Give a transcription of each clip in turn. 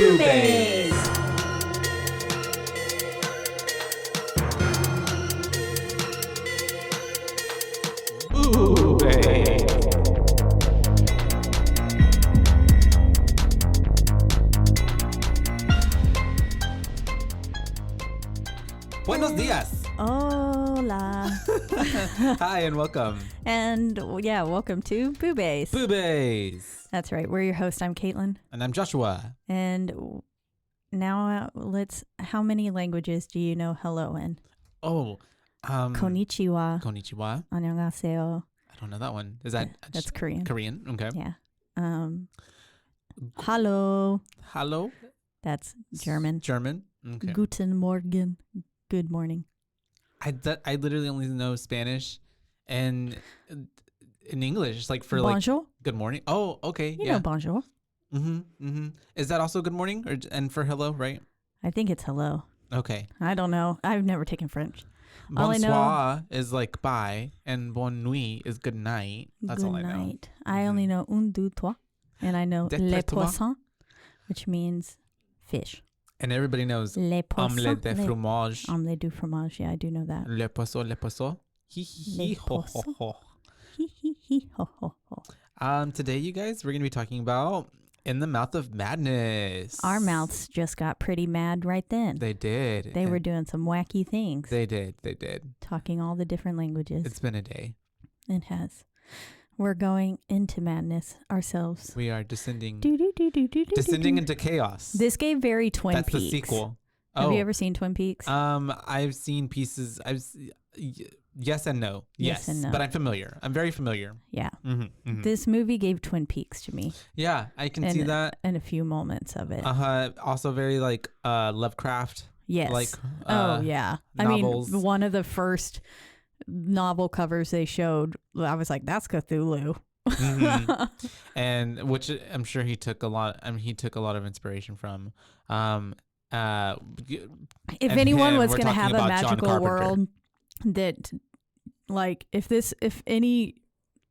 BooBaes. Buenos dias. Hola. Hi and welcome. And yeah, welcome to BooBaes. BooBaes. That's right. We're your host. I'm Caitlin. And I'm Joshua. And now how many languages do you know hello in? Konnichiwa. Konnichiwa. 안녕하세요. I don't know that one. Is that that's Korean? Korean. Okay. Yeah. Hallo. Hello. That's German. German. Okay. Guten Morgen. Good morning. I literally only know Spanish and in English. It's like for bonjour. Like good morning. Oh, okay. You know bonjour. Is that also good morning and for hello, right? I think it's hello. Okay. I don't know. I've never taken French. Bonsoir is like bye, and bonne nuit is good night. That's all I know. Good night. I only know un, deux, trois, and I know les poissons, which means fish. And everybody knows omelette de fromage. Omelette du fromage. Yeah, I do know that. Le poisson, le poisson. Hi hi hi ho ho ho. Hi hi hi ho ho ho. Today, you guys, we're going to be talking about In the Mouth of Madness. Our mouths just got pretty mad right then. They did. They were doing some wacky things. They did. Talking all the different languages. It's been a day. It has. We're going into madness ourselves. We are descending into chaos. This gave very Twin Peaks. That's the sequel. Have you ever seen Twin Peaks? I've seen pieces. Yes and no. Yes and no. But I'm familiar. I'm very familiar. Yeah. This movie gave Twin Peaks to me. Yeah, I can see that. And a few moments of it. Also very like Lovecraft. Yes. Like yeah. Novels. I mean, one of the first novel covers they showed, I was like, that's Cthulhu. And which I'm sure he took a lot. He took a lot of inspiration from. If anyone was going to have a magical world that, like, if any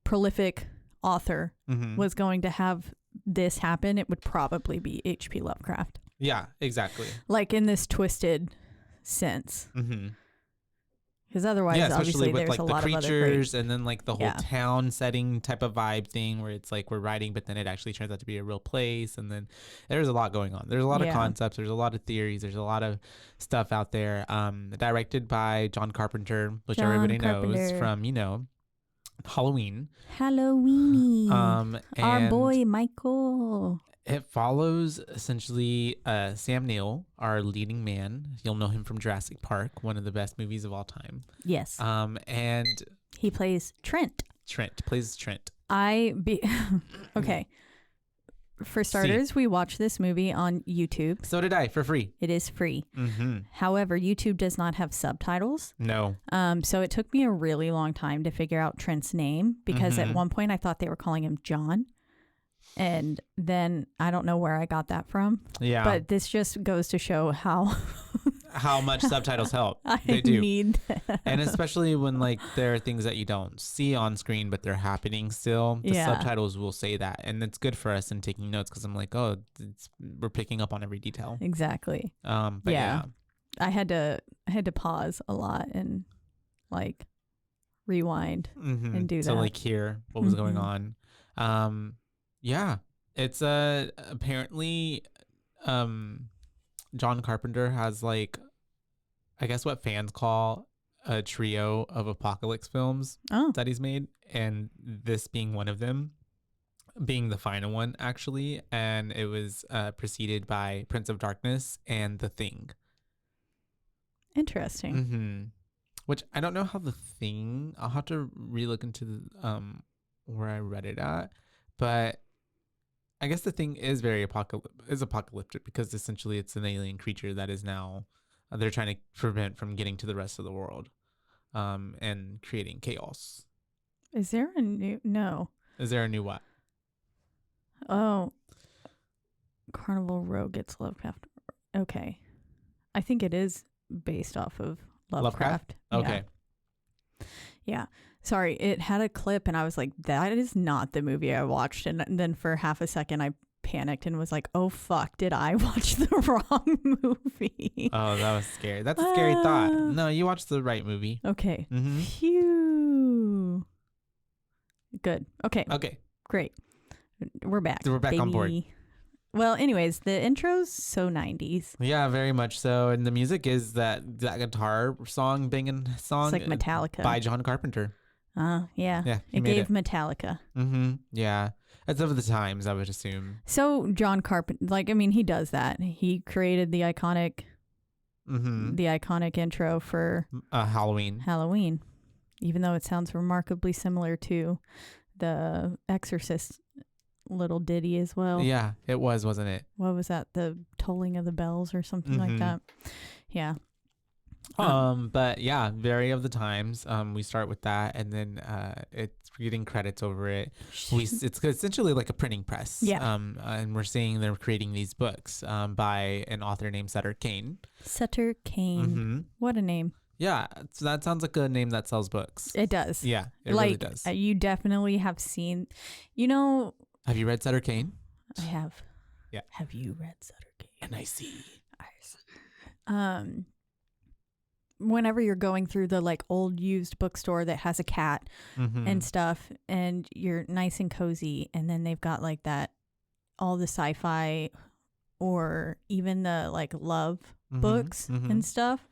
prolific author was going to have this happen, it would probably be H.P. Lovecraft. Yeah, exactly. Like in this twisted sense. Because otherwise, obviously, with there's like a the lot of creatures and then like the whole town setting type of vibe thing where it's like we're writing, but then it actually turns out to be a real place. And then there's a lot going on. There's a lot of concepts. There's a lot of theories. There's a lot of stuff out there. Directed by John Carpenter, which everybody knows from, Halloween. Our boy Michael. It follows essentially Sam Neill, our leading man. You'll know him from Jurassic Park, one of the best movies of all time. Yes. And he plays Trent. Plays Trent. Okay. For starters, we watched this movie on YouTube. So did I, for free. It is free. However, YouTube does not have subtitles. No. So it took me a really long time to figure out Trent's name because at one point I thought they were calling him John. And then I don't know where I got that from. Yeah. But this just goes to show how much subtitles help. They do. Need that. And especially when like there are things that you don't see on screen, but they're happening still. The subtitles will say that. And it's good for us in taking notes because I'm like, we're picking up on every detail. Exactly. But yeah. I had to pause a lot and like rewind and do that. So like hear what was going on. Yeah, it's apparently John Carpenter has like, I guess what fans call a trio of apocalypse films that he's made, and this being one of them, being the final one actually, and it was preceded by Prince of Darkness and The Thing. Interesting. Which I don't know how The Thing. I'll have to relook into where I read it at, but I guess The Thing is very apocalyptic because essentially it's an alien creature that is now they're trying to prevent from getting to the rest of the world, and creating chaos. Is there a new? No. Is there a new what? Oh, Carnival Row gets Lovecraft. Okay, I think it is based off of Lovecraft. Okay. Yeah. Sorry, it had a clip and I was like, that is not the movie I watched. And then for half a second, I panicked and was like, oh, fuck, did I watch the wrong movie? Oh, that was scary. That's a scary thought. No, you watched the right movie. Okay. Phew. Good. Okay. Great. We're back. We're back on board. Well, anyways, the intro's so 90s. Yeah, very much so. And the music is that guitar song, banging song. It's like Metallica. By John Carpenter. Yeah. Yeah. It gave Metallica. Yeah. It's of the times, I would assume. So John Carpenter, he does that. He created the iconic intro for Halloween, even though it sounds remarkably similar to the Exorcist little ditty as well. Yeah, it was, wasn't it? What was that? The tolling of the bells or something like that. Yeah. But yeah, very of the times. We start with that, and then it's getting credits over it. It's essentially like a printing press. Yeah. And we're seeing they're creating these books by an author named Sutter Kane. Sutter Kane. What a name. Yeah, so that sounds like a name that sells books. It does. Yeah, it really does. You definitely have seen, Have you read Sutter Kane? I have. Yeah. Have you read Sutter Kane? And I see. Whenever you're going through the old used bookstore that has a cat and stuff, and you're nice and cozy, and then they've got that all the sci-fi or even the love books and stuff,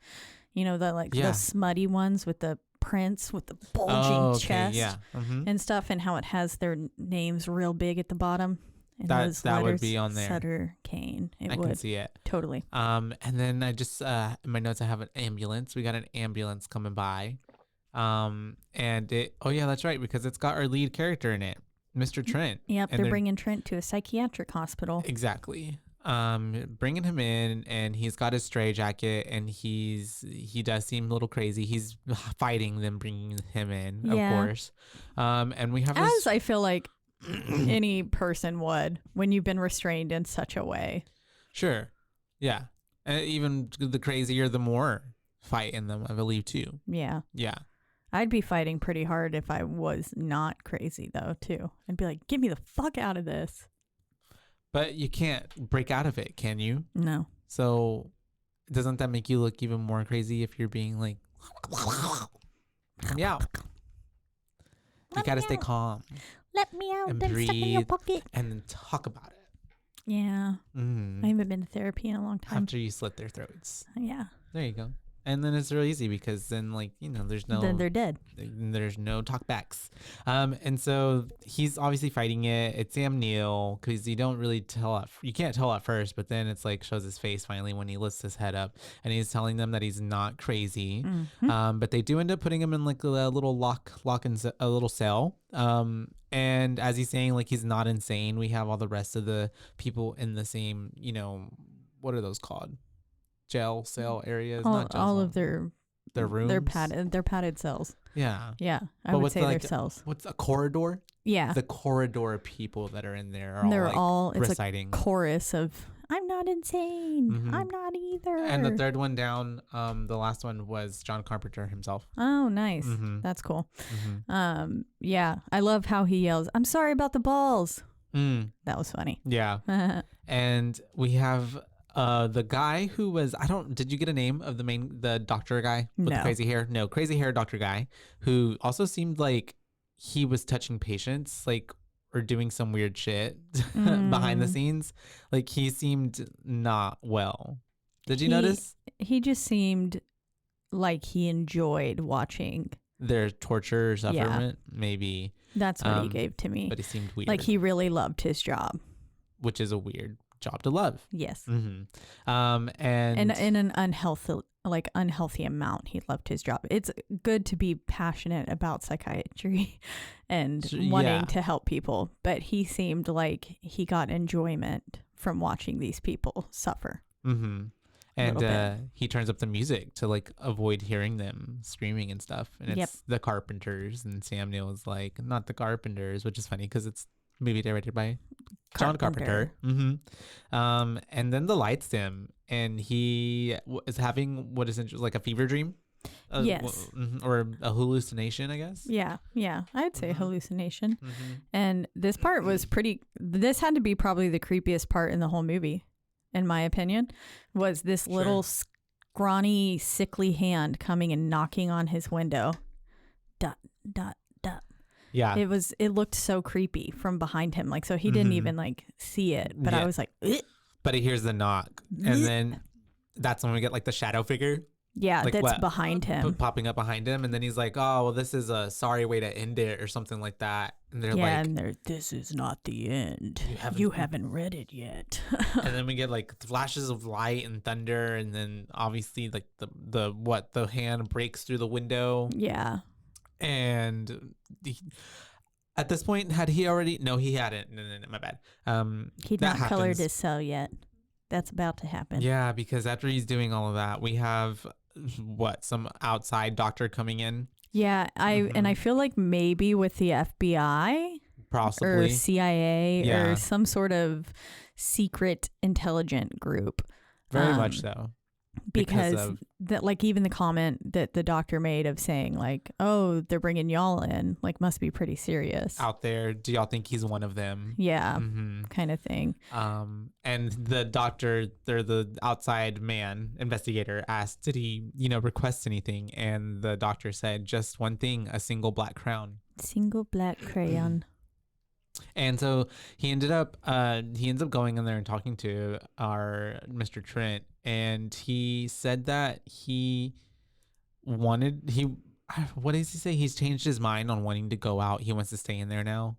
the smutty ones with the prints with the bulging chest and stuff, and how it has their names real big at the bottom. And that would be on there. Sutter Kane. I can see it. Totally. And then I just in my notes I have an ambulance. We got an ambulance coming by. And that's right, because it's got our lead character in it, Mr. Trent. Yep, they're bringing Trent to a psychiatric hospital. Exactly. Bringing him in, and he's got his stray jacket, and he does seem a little crazy. He's fighting them bringing him in, of course. And we have I feel like any person would when you've been restrained in such a way. Sure. Yeah. And even the crazier, the more fight in them, I believe, too. Yeah. Yeah. I'd be fighting pretty hard if I was not crazy, though, too. I'd be like, get me the fuck out of this. But you can't break out of it, can you? No. So doesn't that make you look even more crazy if you're being like, yeah. You got to stay calm. Let me out. And I'm breathe, stuck in your pocket. And then talk about it. Yeah. I haven't been to therapy in a long time. After you slit their throats. Yeah. There you go. And then it's real easy, because then there's no. Then they're dead. There's no talkbacks. And so he's obviously fighting it. It's Sam Neill, because you don't really tell. You can't tell at first, but then it's shows his face finally when he lifts his head up, and he's telling them that he's not crazy. But they do end up putting him in a little lock in a little cell. And as he's saying, he's not insane, we have all the rest of the people in the same, what are those called? Jail cell areas. All of their rooms. They're padded cells. Yeah. Yeah. I would say they're cells. What's a corridor? Yeah. The corridor of people that are in there are all reciting. It's a chorus of I'm not insane. I'm not either. And the third one down, the last one was John Carpenter himself. Oh, nice. That's cool. Yeah. I love how he yells, I'm sorry about the balls. That was funny. Yeah. And we have the guy who was, did you get a name of the doctor guy with the crazy hair? No, crazy hair doctor guy, who also seemed like he was touching patients, or doing some weird shit behind the scenes. He seemed not well. Did you notice? He just seemed like he enjoyed watching their torture or sufferment. Maybe. That's what he gave to me. But he seemed weird. Like he really loved his job. Which is a weird job to love. Yes. And in an unhealthy amount, he loved his job. It's good to be passionate about psychiatry and wanting to help people, but he seemed like he got enjoyment from watching these people suffer. And he turns up the music to avoid hearing them screaming and stuff. And it's the Carpenters, and Sam Neill is not the Carpenters, which is funny because it's a movie directed by John Carpenter. And then the lights dim, and he is having what is like a fever dream. Yes. Or a hallucination, I guess. Yeah. I'd say hallucination. Mm-hmm. And this part was this had to be probably the creepiest part in the whole movie, in my opinion, was this little scrawny, sickly hand coming and knocking on his window. Dot, dot, dot. Yeah. It looked so creepy from behind him. Like, so he didn't even like see it, but I was like, ugh. But he hears the knock, and then that's when we get like the shadow figure. Yeah, like that's behind him. Popping up behind him. And then he's like, oh, well, this is a sorry way to end it or something like that. And they're this is not the end. You haven't read it yet. And then we get like flashes of light and thunder. And then obviously like the hand breaks through the window. Yeah. And at this point, had he already? No, he hadn't. No, my bad. He'd not colored his cell yet. That's about to happen. Yeah, because after he's doing all of that, we have some outside doctor coming in. Yeah, I feel like maybe with the FBI, possibly, or CIA, or some sort of secret intelligent group. Very much so. Because that, like, even the comment that the doctor made of saying like, oh, they're bringing y'all in, like, must be pretty serious out there. Do y'all think he's one of them? Yeah. Kind of thing. And the doctor, the outside man investigator, asked, did he request anything? And the doctor said, just one thing, a single black crayon. Single black crayon. And so he ends up going in there and talking to our Mr. Trent, and he said that what does he say? He's changed his mind on wanting to go out. He wants to stay in there now,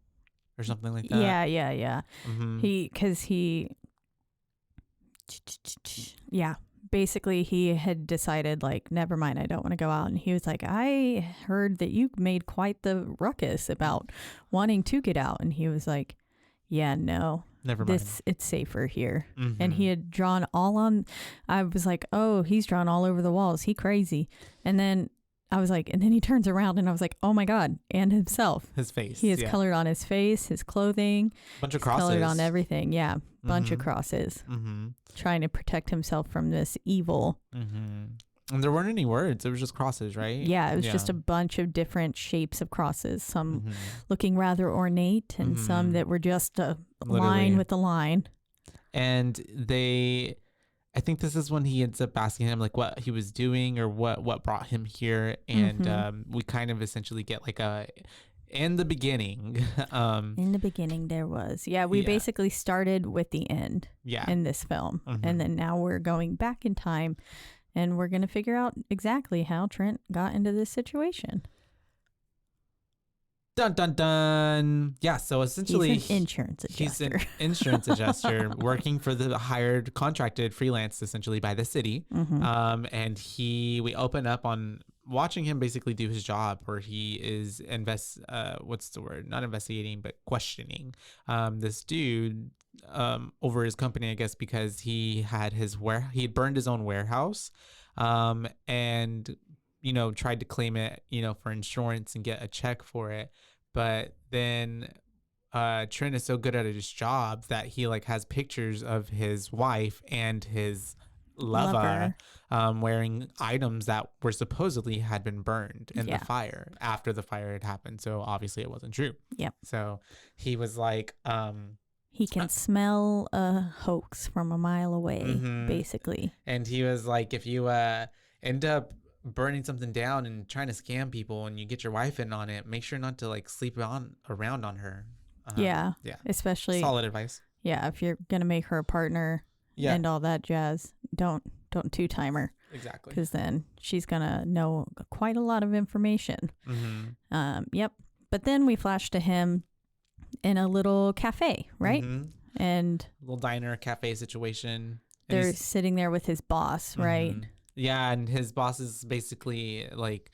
or something like that. Yeah. Basically he had decided like, never mind, I don't want to go out. And he was like, I heard that you made quite the ruckus about wanting to get out. And he was like, yeah, no, never mind. It's safer here. And he had drawn I was like, oh, he's drawn all over the walls. He crazy. And then I was like, and then he turns around and I was like, oh my God. And himself. His face. He has colored on his face, his clothing. Bunch of crosses. Colored on everything. Yeah. Bunch of crosses. Trying to protect himself from this evil. And there weren't any words. It was just crosses, right? Yeah. It was just a bunch of different shapes of crosses. Some looking rather ornate and some that were just a line with a line. And I think this is when he ends up asking him like what he was doing or what brought him here. And we kind of essentially get like in the beginning. In the beginning there was. Yeah, we basically started with the end in this film. And then now we're going back in time and we're going to figure out exactly how Trent got into this situation. Dun, dun, dun. Yeah, so essentially he's an insurance adjuster. He's an insurance adjuster working for the contracted freelance essentially by the city. And we open up on watching him basically do his job where he is not investigating, but questioning this dude over his company, I guess, because he had he had burned his own warehouse and tried to claim it, for insurance and get a check for it. But then Trent is so good at his job that he like has pictures of his wife and his lover. Wearing items that were supposedly had been burned in the fire after the fire had happened. So obviously it wasn't true. Yep. So he was like, he can smell a hoax from a mile away, basically. And he was like, if you end up burning something down and trying to scam people and you get your wife in on it, make sure not to like sleep around on her. Yeah. Especially solid advice. Yeah. If you're going to make her a partner and all that jazz, don't two-timer. Exactly. Because then she's going to know quite a lot of information. Yep. But then we flash to him in a little cafe, right? And a little diner cafe situation. They're sitting there with his boss, right? Yeah, and his boss is basically like,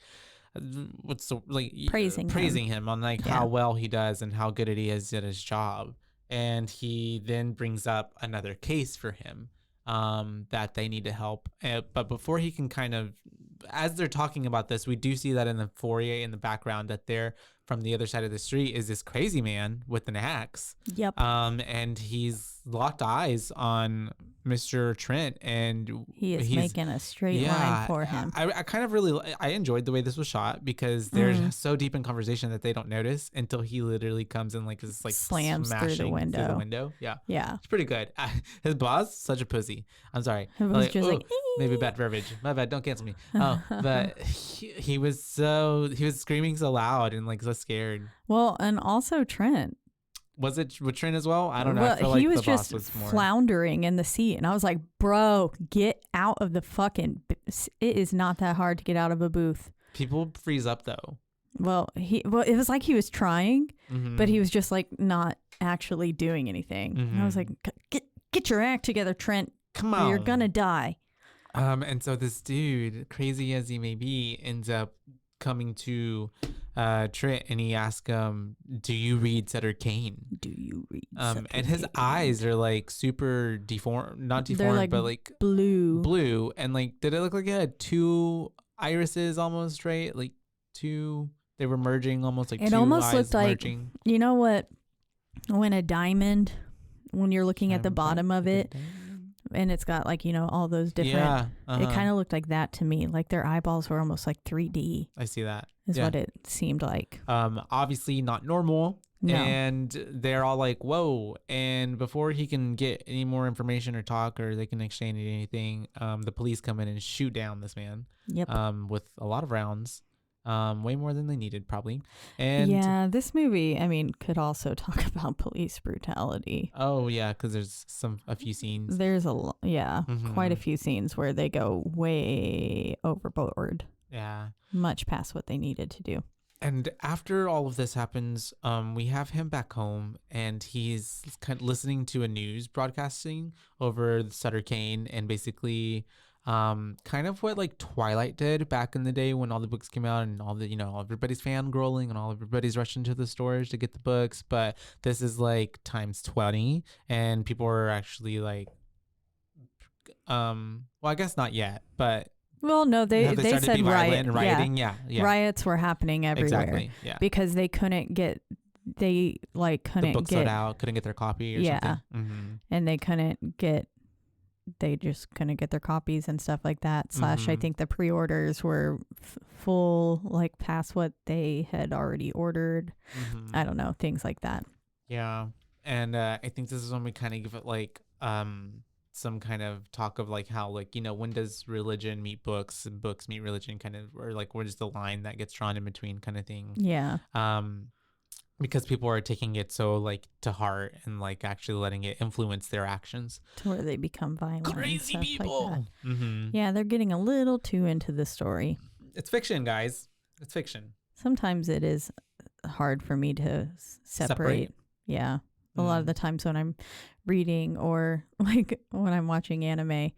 praising him on like how well he does and how good he is at his job. And he then brings up another case for him that they need to help. But before he can as they're talking about this, we do see that in the foyer in the background that they're from the other side of the street is this crazy man with an axe. Yep. And he's locked eyes on Mr. Trent, and he's making a straight line for him. I kind of really I enjoyed the way this was shot because they're so deep in conversation that they don't notice until he literally comes and like is like slams through the window. Yeah, it's pretty good. His boss, such a pussy. I'm sorry. Like, just like maybe bad verbiage. My bad. Don't cancel me. Oh, but he was screaming so loud and like so scared. Well, and also Trent. Was it with Trent as well? I don't know. Well, I feel like he was the boss just was more floundering in the seat, and I was like, "Bro, get out of the fucking." It is not that hard to get out of a booth. People freeze up though. Well, it was like he was trying, but he was just like not actually doing anything. And I was like, "Get your act together, Trent. Come on, you're gonna die." And so this dude, crazy as he may be, ends up coming to Trent, and he asks him, "Do you read Sutter Kane? Do you read?" And his eyes are like super deformed, not deformed, like but like blue. And like, did it look like it had two irises almost, right? Like two, they were merging almost like. It two almost eyes looked like merging. You know what? When a diamond, when you're looking at the bottom of it. And it's got like, all those different, it kind of looked like that to me. Like their eyeballs were almost like 3D. I see that. Is what it seemed like. Obviously not normal. No. And they're all like, whoa. And before he can get any more information or talk or they can exchange anything, the police come in and shoot down this man. Yep. With a lot of rounds. Way more than they needed, probably. And yeah, this movie, I mean, could also talk about police brutality. Oh yeah, because there's a few scenes. There's quite a few scenes where they go way overboard. Yeah, much past what they needed to do. And after all of this happens, we have him back home, and he's kind of listening to a news broadcasting over Sutter Kane, and basically. Kind of what like Twilight did back in the day when all the books came out and all the, everybody's fangirling and all everybody's rushing to the stores to get the books. But this is like times 20 and people are actually like, well, I guess not yet, but. Well, no, they said rioting. Yeah. Riots were happening everywhere. Exactly. Yeah. Because they couldn't get, the books sold out, couldn't get their copy or something. Mm-hmm. And they just couldn't get their copies and stuff like that. / I think the pre-orders were full, like past what they had already ordered. I don't know, things like that. Yeah. And I think this is when we kind of give it like some kind of talk of like how like, when does religion meet books and books meet religion kind of, or like where's the line that gets drawn in between kind of thing. Yeah. Because people are taking it so like to heart and like actually letting it influence their actions to where they become violent. Crazy and stuff people. Like that. Yeah, they're getting a little too into the story. It's fiction, guys. It's fiction. Sometimes it is hard for me to separate. Yeah. A lot of the times when I'm reading or like when I'm watching anime,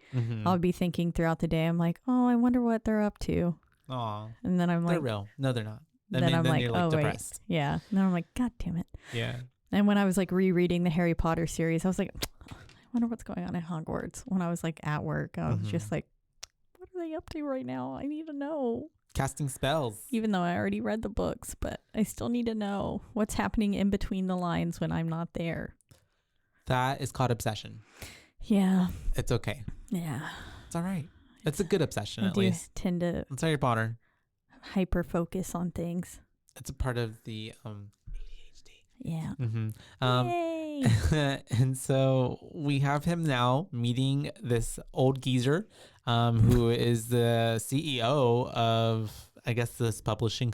I'll be thinking throughout the day, I'm like, oh, I wonder what they're up to. Aw. And then I'm like, they're real. No, they're not. Then I'm like, you're like depressed. Wait. Yeah. And then I'm like, God damn it. Yeah. And when I was like rereading the Harry Potter series, I was like, I wonder what's going on at Hogwarts. When I was like at work, I was just like, what are they up to right now? I need to know. Casting spells. Even though I already read the books, but I still need to know what's happening in between the lines when I'm not there. That is called obsession. Yeah. It's okay. Yeah. It's all right. It's a good obsession at least. Tend to. It's Harry Potter. Hyper focus on things. It's a part of the ADHD. Yeah. Yay. And so we have him now meeting this old geezer who is the CEO of, I guess, this publishing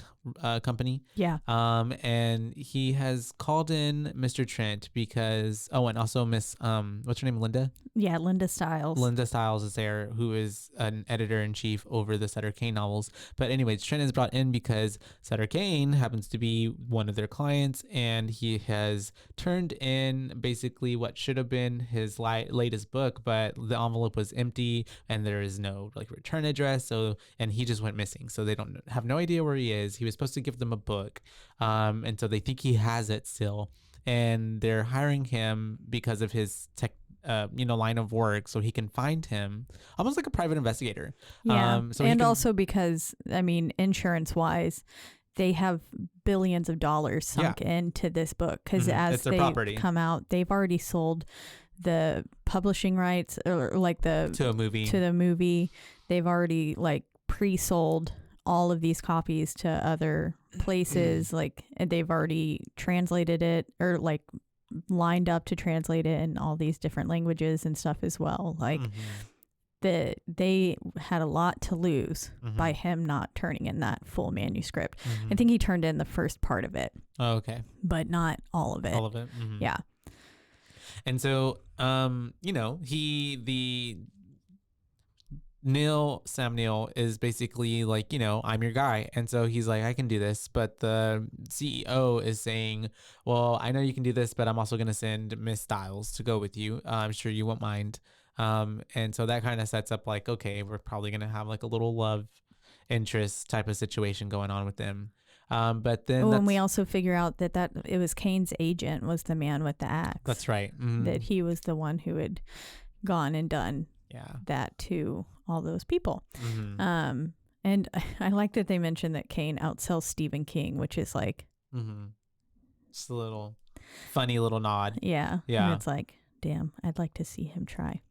company. Yeah. And he has called in Mr. Trent because, and also Miss, what's her name, Linda? Yeah, Linda Stiles. Linda Stiles is there, who is an editor-in-chief over the Sutter Kane novels. But anyways, Trent is brought in because Sutter Kane happens to be one of their clients, and he has turned in basically what should have been his latest book, but the envelope was empty, and there is no like return address. So, and he just went missing. So they don't have no idea where he is. He was supposed to give them a book, and so they think he has it still, and they're hiring him because of his line of work, so he can find him, almost like a private investigator. Yeah, and also because, I mean, insurance wise, they have billions of dollars sunk into this book because as they come out, they've already sold the publishing rights or like to the movie. They've already like pre-sold all of these copies to other places. Like they've already translated it or like lined up to translate it in all these different languages and stuff as well. Like they had a lot to lose by him not turning in that full manuscript. I think he turned in the first part of it. Oh, okay. But not all of it. All of it. Yeah. And so, Sam Neill is basically like, I'm your guy. And so he's like, I can do this. But the CEO is saying, well, I know you can do this, but I'm also going to send Miss Styles to go with you. I'm sure you won't mind. And so that kind of sets up like, okay, we're probably going to have like a little love interest type of situation going on with them. But then and we also figure out that it was Kane's agent was the man with the axe. That's right. That he was the one who had gone and done that to all those people. And I like that they mentioned that Kane outsells Stephen King, which is like just a little funny little nod. Yeah. And it's like, damn, I'd like to see him try.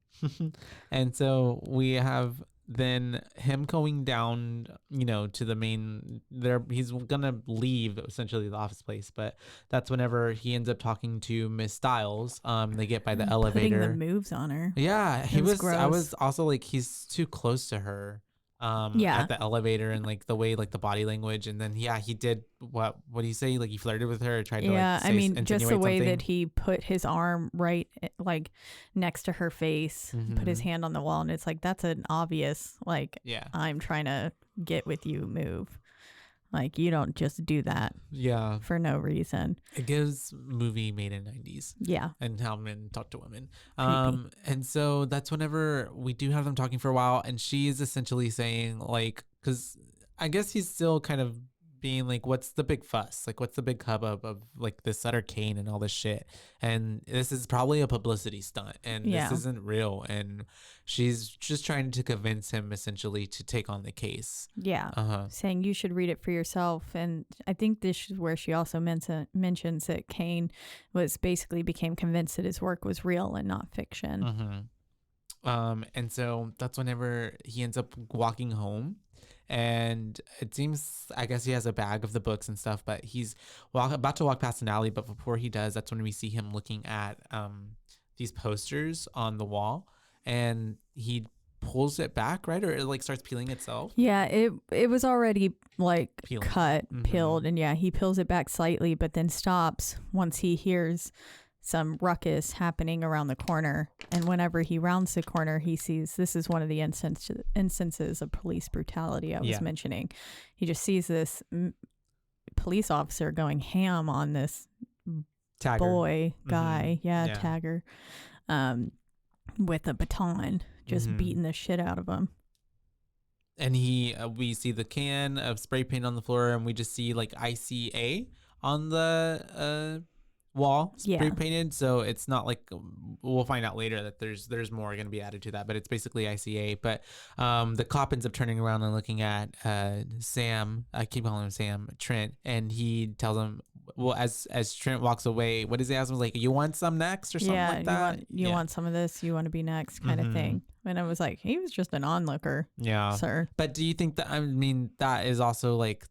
And so we have then him going down, to the main there. He's gonna leave essentially the office place, but that's whenever he ends up talking to Miss Styles. They get by the elevator. Putting the moves on her. Yeah, he was. Gross. I was also like, he's too close to her. At the elevator and like the way like the body language, and then he did what do you say, like he flirted with her or tried to just the way that he put his arm right like next to her face, put his hand on the wall, and it's like that's an obvious like I'm trying to get with you move. Like you don't just do that for no reason. It gives movie made in 90s and how men talk to women. And so that's whenever we do have them talking for a while, and she is essentially saying like, because I guess he's still kind of being like, what's the big fuss, like what's the big hubbub of like this Sutter Kane and all this shit, and this is probably a publicity stunt and this isn't real, and she's just trying to convince him essentially to take on the case, saying you should read it for yourself. And I think this is where she also mentions that Kane became convinced that his work was real and not fiction. And so that's whenever he ends up walking home. And it seems, I guess he has a bag of the books and stuff, but he's about to walk past an alley. But before he does, that's when we see him looking at these posters on the wall, and he pulls it back, right? Or it like starts peeling itself. Yeah, it was already like peeled. And he peels it back slightly, but then stops once he hears some ruckus happening around the corner. And whenever he rounds the corner, he sees, this is one of the instances of police brutality I was mentioning. He just sees this police officer going ham on this boy guy, Tagger, with a baton, just beating the shit out of him. And we see the can of spray paint on the floor, and we just see like ICA on the wall spray painted. So it's not like, we'll find out later that there's more going to be added to that, but it's basically ICA. But the cop ends up turning around and looking at Sam, I keep calling him Sam, Trent, and he tells him, well, as Trent walks away, what does he ask him, like, you want some next or something like that? You want some of this, you want to be next kind of thing. And I was like, he was just an onlooker, sir. But do you think that, that is also like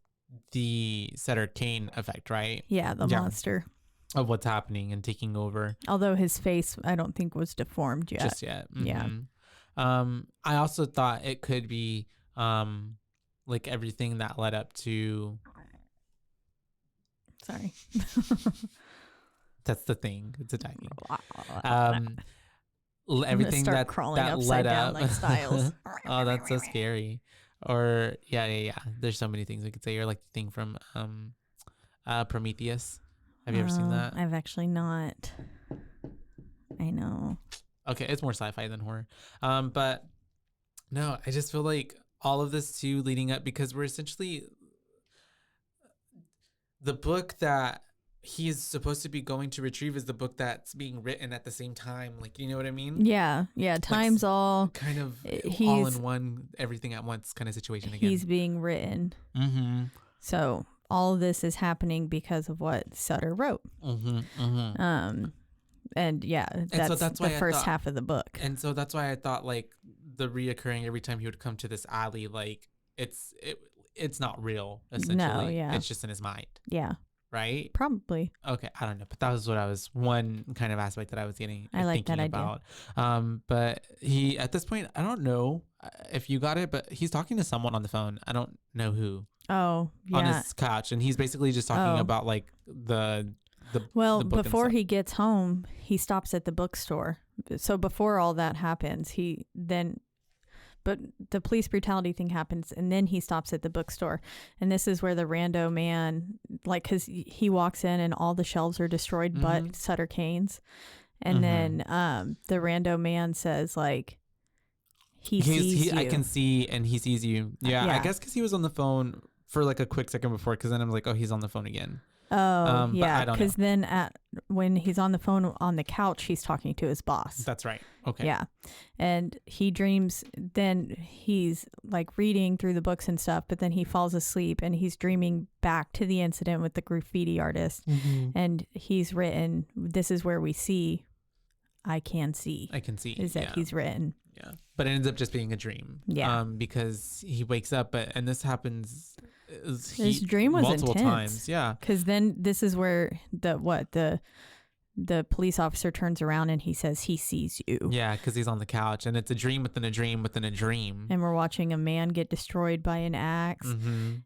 the Sutter Kane effect, right? Yeah, the monster of what's happening and taking over. Although his face, I don't think was deformed yet. Just yet. Yeah. I also thought it could be like everything that led up to. Sorry. That's the thing. It's attacking. Everything that led up. Like Styles. Oh, that's so scary. Or yeah. There's so many things we could say. Or like the thing from Prometheus. Have you ever seen that? I've actually not. I know. Okay, it's more sci-fi than horror. But no, I just feel like all of this too leading up, because we're essentially the book that he's supposed to be going to retrieve is the book that's being written at the same time. Like, you know what I mean? Yeah. Time's like, all kind of all in one, everything at once kind of situation again. He's being written. So all of this is happening because of what Sutter wrote. And yeah, that's the first half of the book. And so that's why I thought like the reoccurring every time he would come to this alley, like it's not real, essentially. No, yeah. It's just in his mind. Yeah. Right? Probably. Okay, I don't know, but that was what I was one kind of aspect that I was getting. I like thinking that about. But he at this point, I don't know if you got it, but he's talking to someone on the phone. I don't know who. Oh, yeah. On his couch, and he's basically just talking about like the well, the book before he gets home, he stops at the bookstore. So before all that happens, but the police brutality thing happens, and then he stops at the bookstore. And this is where the rando man, like, because he walks in and all the shelves are destroyed but Sutter Kane's. And then the rando man says, like, he sees you. I can see, and he sees you. Yeah. I guess because he was on the phone for like a quick second before, because then I'm like, oh, he's on the phone again. Oh, yeah, because then when he's on the phone on the couch, he's talking to his boss. That's right. Okay. Yeah. And he dreams, then he's like reading through the books and stuff, but then he falls asleep and he's dreaming back to the incident with the graffiti artist. And he's written, this is where we see, I can see. Is that he's written. Yeah. But it ends up just being a dream. Yeah. Because he wakes up, and this happens... His dream was multiple intense. Times, yeah. Because then this is where the police officer turns around and he says he sees you. Yeah, because he's on the couch, and it's a dream within a dream within a dream. And we're watching a man get destroyed by an axe,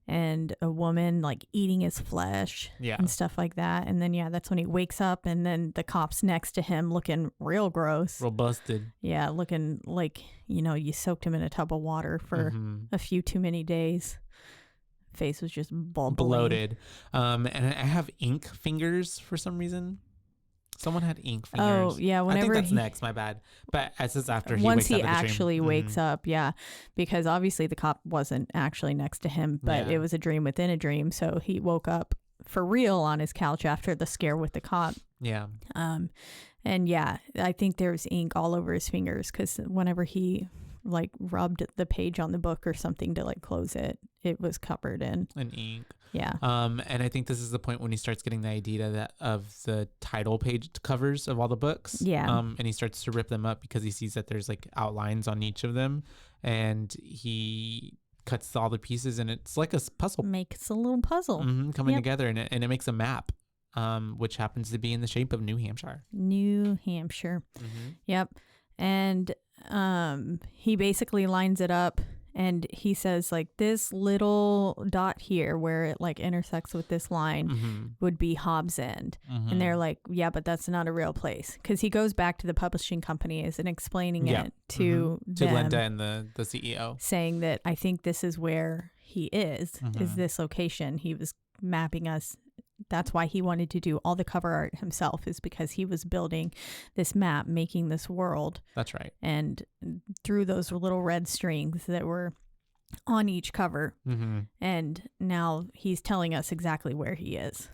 and a woman like eating his flesh, and stuff like that. And then that's when he wakes up, and then the cop's next to him looking real gross, real busted. Yeah, looking like you soaked him in a tub of water for a few too many days. Face was just bloated. And I have ink fingers for some reason. Someone had ink fingers. Oh yeah, whenever I think that's next. My bad. But as is after he once wakes he up actually wakes up, because obviously the cop wasn't actually next to him, but it was a dream within a dream. So he woke up for real on his couch after the scare with the cop. Yeah. And I think there's ink all over his fingers because whenever he like rubbed the page on the book or something to like close it, it was covered in ink. Yeah. And I think this is the point when he starts getting the idea of the title page covers of all the books. Yeah. And he starts to rip them up because he sees that there's like outlines on each of them, and he cuts all the pieces, and it's like a puzzle. Makes a little puzzle coming together, and it makes a map, which happens to be in the shape of New Hampshire. Yep. And he basically lines it up, and he says like this little dot here where it like intersects with this line would be Hobbs End. And they're like, yeah, but that's not a real place, because he goes back to the publishing companies and explaining it to Linda and the CEO, saying that I think this is where he is this location. He was mapping us. That's why he wanted to do all the cover art himself, is because he was building this map, making this world. That's right. And through those little red strings that were on each cover. And now he's telling us exactly where he is.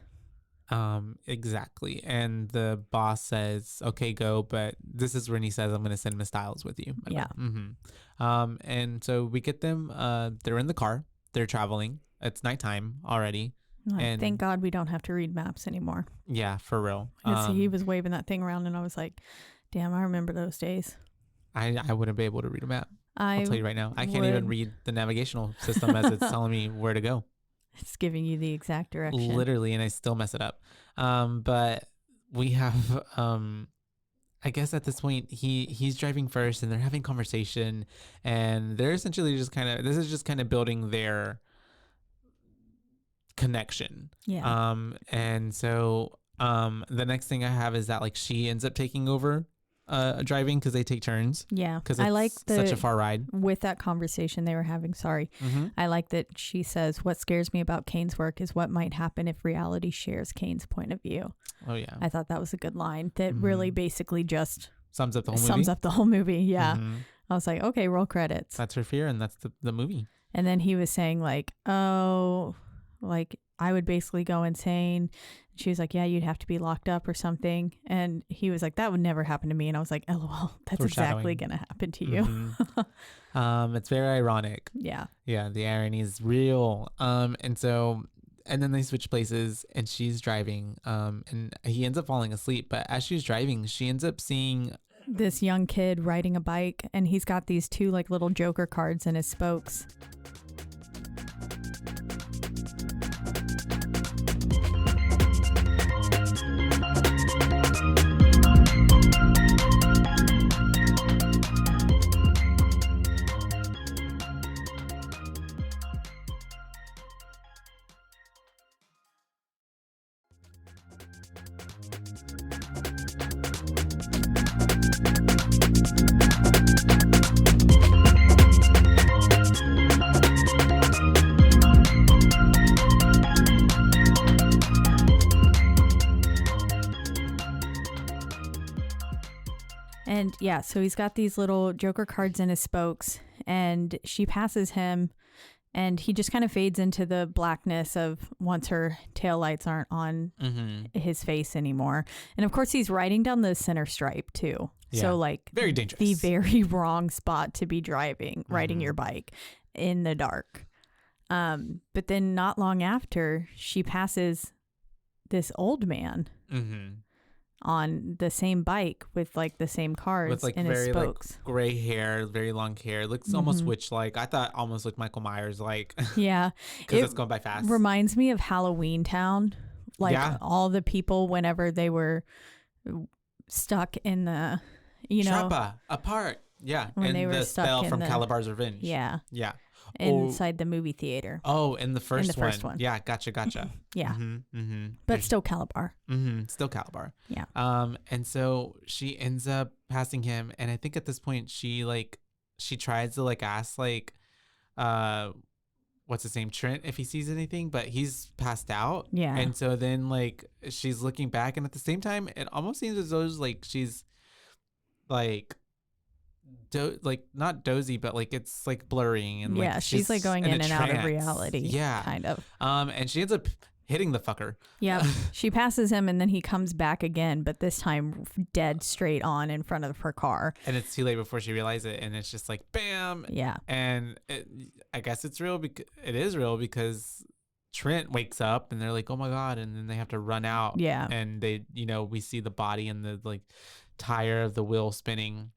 Exactly. And the boss says, okay, go. But this is when he says, I'm going to send Miss Styles with you. Yeah. And so we get them, they're in the car, they're traveling. It's nighttime already. And thank God we don't have to read maps anymore. Yeah, for real. He was waving that thing around, and I was like, damn, I remember those days. I wouldn't be able to read a map. I'll tell you right now. I can't even read the navigational system as it's telling me where to go. It's giving you the exact direction. Literally, and I still mess it up. But we have, I guess at this point, he's driving first, and they're having conversation, and they're essentially just this is just kind of building their connection. Yeah. And so the next thing I have is that like she ends up taking over driving, because they take turns. Yeah. Because I like such a far ride. With that conversation they were having, I like that she says, what scares me about Kane's work is what might happen if reality shares Kane's point of view. Oh yeah. I thought that was a good line that really basically just sums up the whole movie. Yeah. I was like, okay, roll credits. That's her fear, and that's the movie. And then he was saying like, oh, like I would basically go insane. She was like, yeah, you'd have to be locked up or something. And he was like, that would never happen to me. And I was like, LOL, that's exactly going to happen to you. It's very ironic. Yeah. Yeah. The irony is real. And so and then they switch places, and she's driving, and he ends up falling asleep. But as she's driving, she ends up seeing this young kid riding a bike, and he's got these two like little Joker cards in his spokes. And yeah, so he's got these little Joker cards in his spokes, and she passes him, and he just kind of fades into the blackness of once her taillights aren't on his face anymore. And of course, he's riding down the center stripe too. Yeah. So like very dangerous. The very wrong spot to be riding your bike in the dark. But then not long after, she passes this old man. On the same bike with like the same cards with like in his spokes. Like gray hair, very long hair. Looks almost witch-like. I thought almost like Michael Myers, like. Yeah. Because it's going by fast. Reminds me of Halloween Town. Like all the people whenever they were stuck in the, Trappa, apart. Yeah. When and they were the stuck spell in from Calabar's Revenge. Yeah. Yeah. Inside the movie theater. Oh, in the first one. Yeah, gotcha. Yeah. But still Calabar. Still Calabar. Yeah. And so she ends up passing him, and I think at this point she tries to like ask like what's his name, Trent, if he sees anything, but he's passed out. Yeah. And so then like she's looking back, and at the same time it almost seems as though like she's like like not dozy, but like it's like blurring, and like she's like going in and out of reality, kind of. And she ends up hitting the fucker. Yeah. She passes him, and then he comes back again, but this time dead straight on in front of her car, and it's too late before she realizes it, and it's just like bam. Yeah. And I guess it's real because it is real because Trent wakes up, and they're like, oh my god, and then they have to run out. Yeah. And they we see the body and the like tire of the wheel spinning.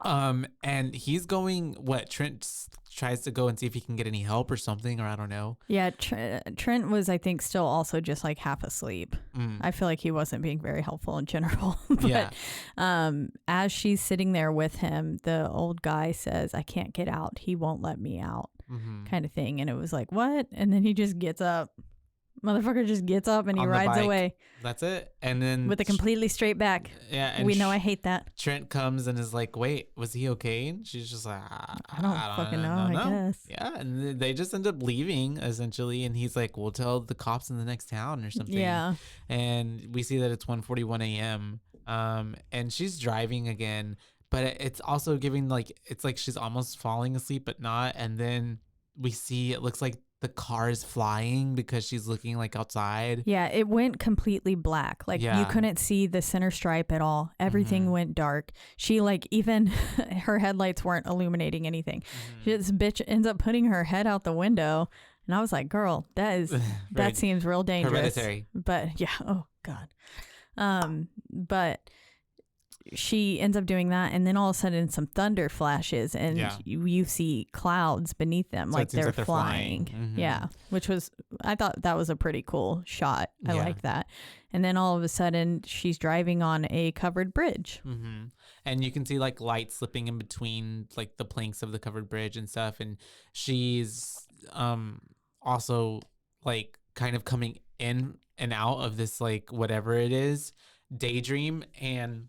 And he's going, Trent tries to go and see if he can get any help or something, or I don't know. Yeah, Trent was, I think, still also just like half asleep. I feel like he wasn't being very helpful in general. But as she's sitting there with him, the old guy says, I can't get out. He won't let me out, kind of thing. And it was like, what? And then he just gets up. Motherfucker just gets up and he rides away. That's it. And then with a completely straight back. Yeah. And we know I hate that. Trent comes and is like, wait, was he okay? And she's just like, I don't fucking know, I guess. Yeah. And they just end up leaving essentially. And he's like, we'll tell the cops in the next town or something. Yeah. And we see that it's 1:41 a.m. And she's driving again, but it's also giving like, it's like she's almost falling asleep, but not. And then we see, it looks like the car is flying because she's looking like outside. Yeah, it went completely black. Like you couldn't see the center stripe at all. Everything went dark. She like even her headlights weren't illuminating anything. This bitch ends up putting her head out the window, and I was like, "Girl, that seems real dangerous." Hereditary. But yeah, oh god. But she ends up doing that, and then all of a sudden some thunder flashes, and you see clouds beneath them, so like they're flying. Yeah, which was, I thought that was a pretty cool shot. I like that. And then all of a sudden she's driving on a covered bridge, and you can see like light slipping in between like the planks of the covered bridge and stuff, and she's also like kind of coming in and out of this like whatever it is daydream, and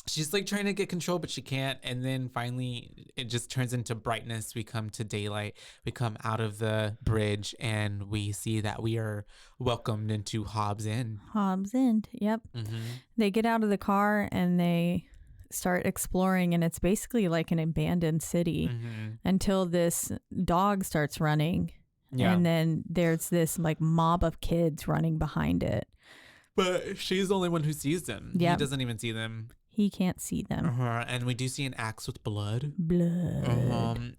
she's like trying to get control, but she can't. And then finally it just turns into brightness. We come to daylight. We come out of the bridge, and we see that we are welcomed into Hobbs End. Hobbs End. Yep. They get out of the car and they start exploring, and it's basically like an abandoned city until this dog starts running. Yeah. And then there's this like mob of kids running behind it. But she's the only one who sees them. He doesn't even see them. He can't see them. And we do see an axe with blood.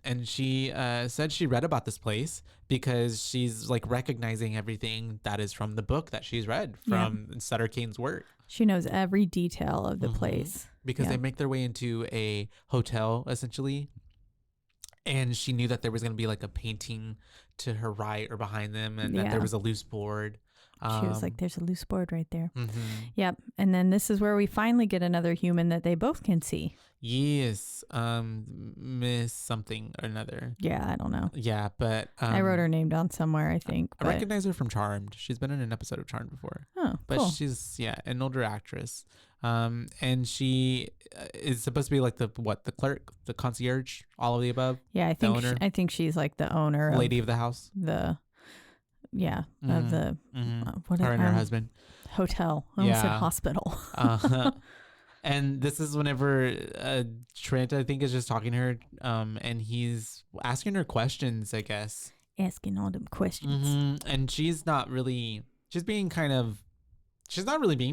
And she said she read about this place because she's like recognizing everything that is from the book that she's read from Sutter Kane's work. She knows every detail of the place. Because they make their way into a hotel, essentially. And she knew that there was going to be like a painting to her right or behind them, and that there was a loose board. She was like, there's a loose board right there. Yep. And then this is where we finally get another human that they both can see. Yes. Miss something or another. Yeah, I don't know. Yeah, but I wrote her name down somewhere, I think. I recognize her from Charmed. She's been in an episode of Charmed before. Oh, but cool. She's an older actress. And she is supposed to be like the clerk, the concierge, all of the above. Yeah, I think she's like the owner, lady of the house. Of the her and her husband hotel. I almost said hospital. And this is whenever Trent, I think, is just talking to her, and he's asking her questions, I guess. Asking all them questions. And she's not really being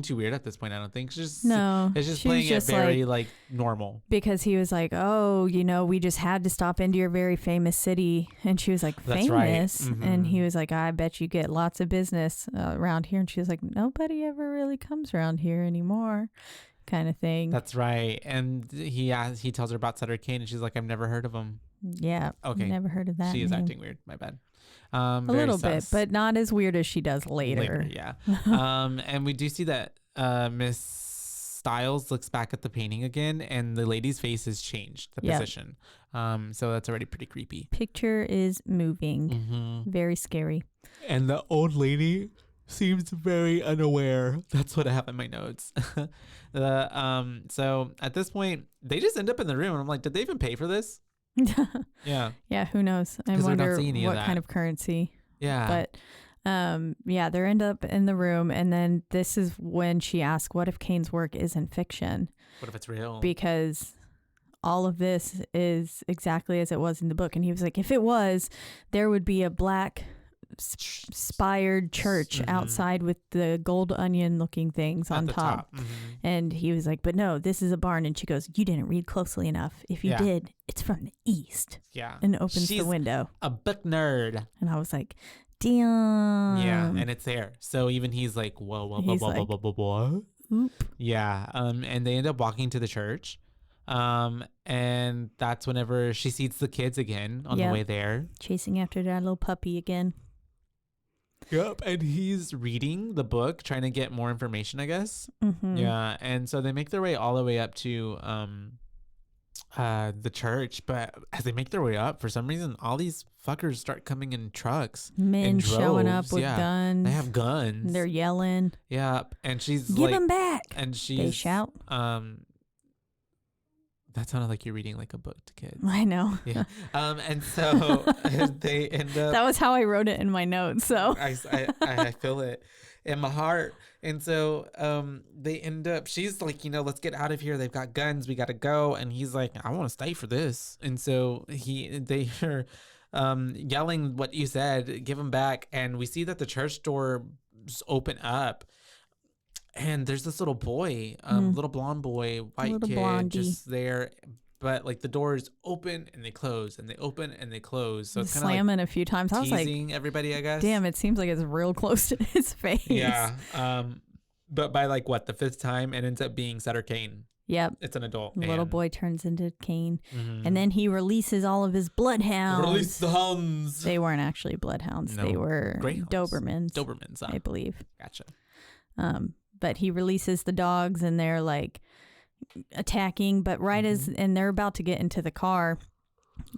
too weird at this point, I don't think. It's just playing it very like normal. Because he was like, oh, we just had to stop into your very famous city. And she was like, famous? Right. And he was like, I bet you get lots of business around here. And she was like, nobody ever really comes around here anymore, kind of thing. That's right. And he tells her about Sutter Kane, and she's like, I've never heard of him. Yeah. Okay. Never heard of that. She is acting weird. My bad. A little bit, but not as weird as she does later. Yeah. And we do see that Miss Stiles looks back at the painting again, and the lady's face has changed the position. So that's already pretty creepy. Picture is moving. Very scary. And the old lady seems very unaware. That's what I have in my notes. So at this point, they just end up in the room, and I'm like, did they even pay for this? Yeah, who knows? I wonder what kind of currency. But they end up in the room, and then this is when she asks, what if Kane's work isn't fiction? What if it's real? Because all of this is exactly as it was in the book. And he was like, if it was, there would be a black spired church outside with the gold onion looking things on top. And he was like, but no, this is a barn. And she goes, you didn't read closely enough. If you did, it's from the east. And opens the window. A book nerd. And I was like, damn. Yeah, and it's there. So even he's like, whoa. Oop. Yeah. And they end up walking to the church. And that's whenever she sees the kids again on the way there, chasing after that little puppy again. Yep. And he's reading the book, trying to get more information, I guess. Yeah. And so they make their way all the way up to the church. But as they make their way up, for some reason, all these fuckers start coming in trucks. Men showing up with guns. They have guns. They're yelling. Yeah. And she's give them back. And they shout. That sounded like you're reading like a book to kids. I know. Yeah. And so they end up. That was how I wrote it in my notes. So I feel it in my heart. And so they end up. She's like, let's get out of here. They've got guns. We got to go. And he's like, I want to stay for this. And so they are yelling what you said. Give them back. And we see that the church doors open up. And there's this little boy, little blonde boy, white kid, blondie, just there. But like the doors open and they close, and they open and they close. So it's kind of slamming a few times. I was like, teasing everybody, I guess. Damn, it seems like it's real close to his face. Yeah. But by like the fifth time, it ends up being Sutter Kane. Yep. It's an adult. The little boy turns into Kane, and then he releases all of his bloodhounds. Release the hounds. They weren't actually bloodhounds. No, they were Dobermans. Dobermans, I believe. Gotcha. But he releases the dogs, and they're like attacking. But and they're about to get into the car,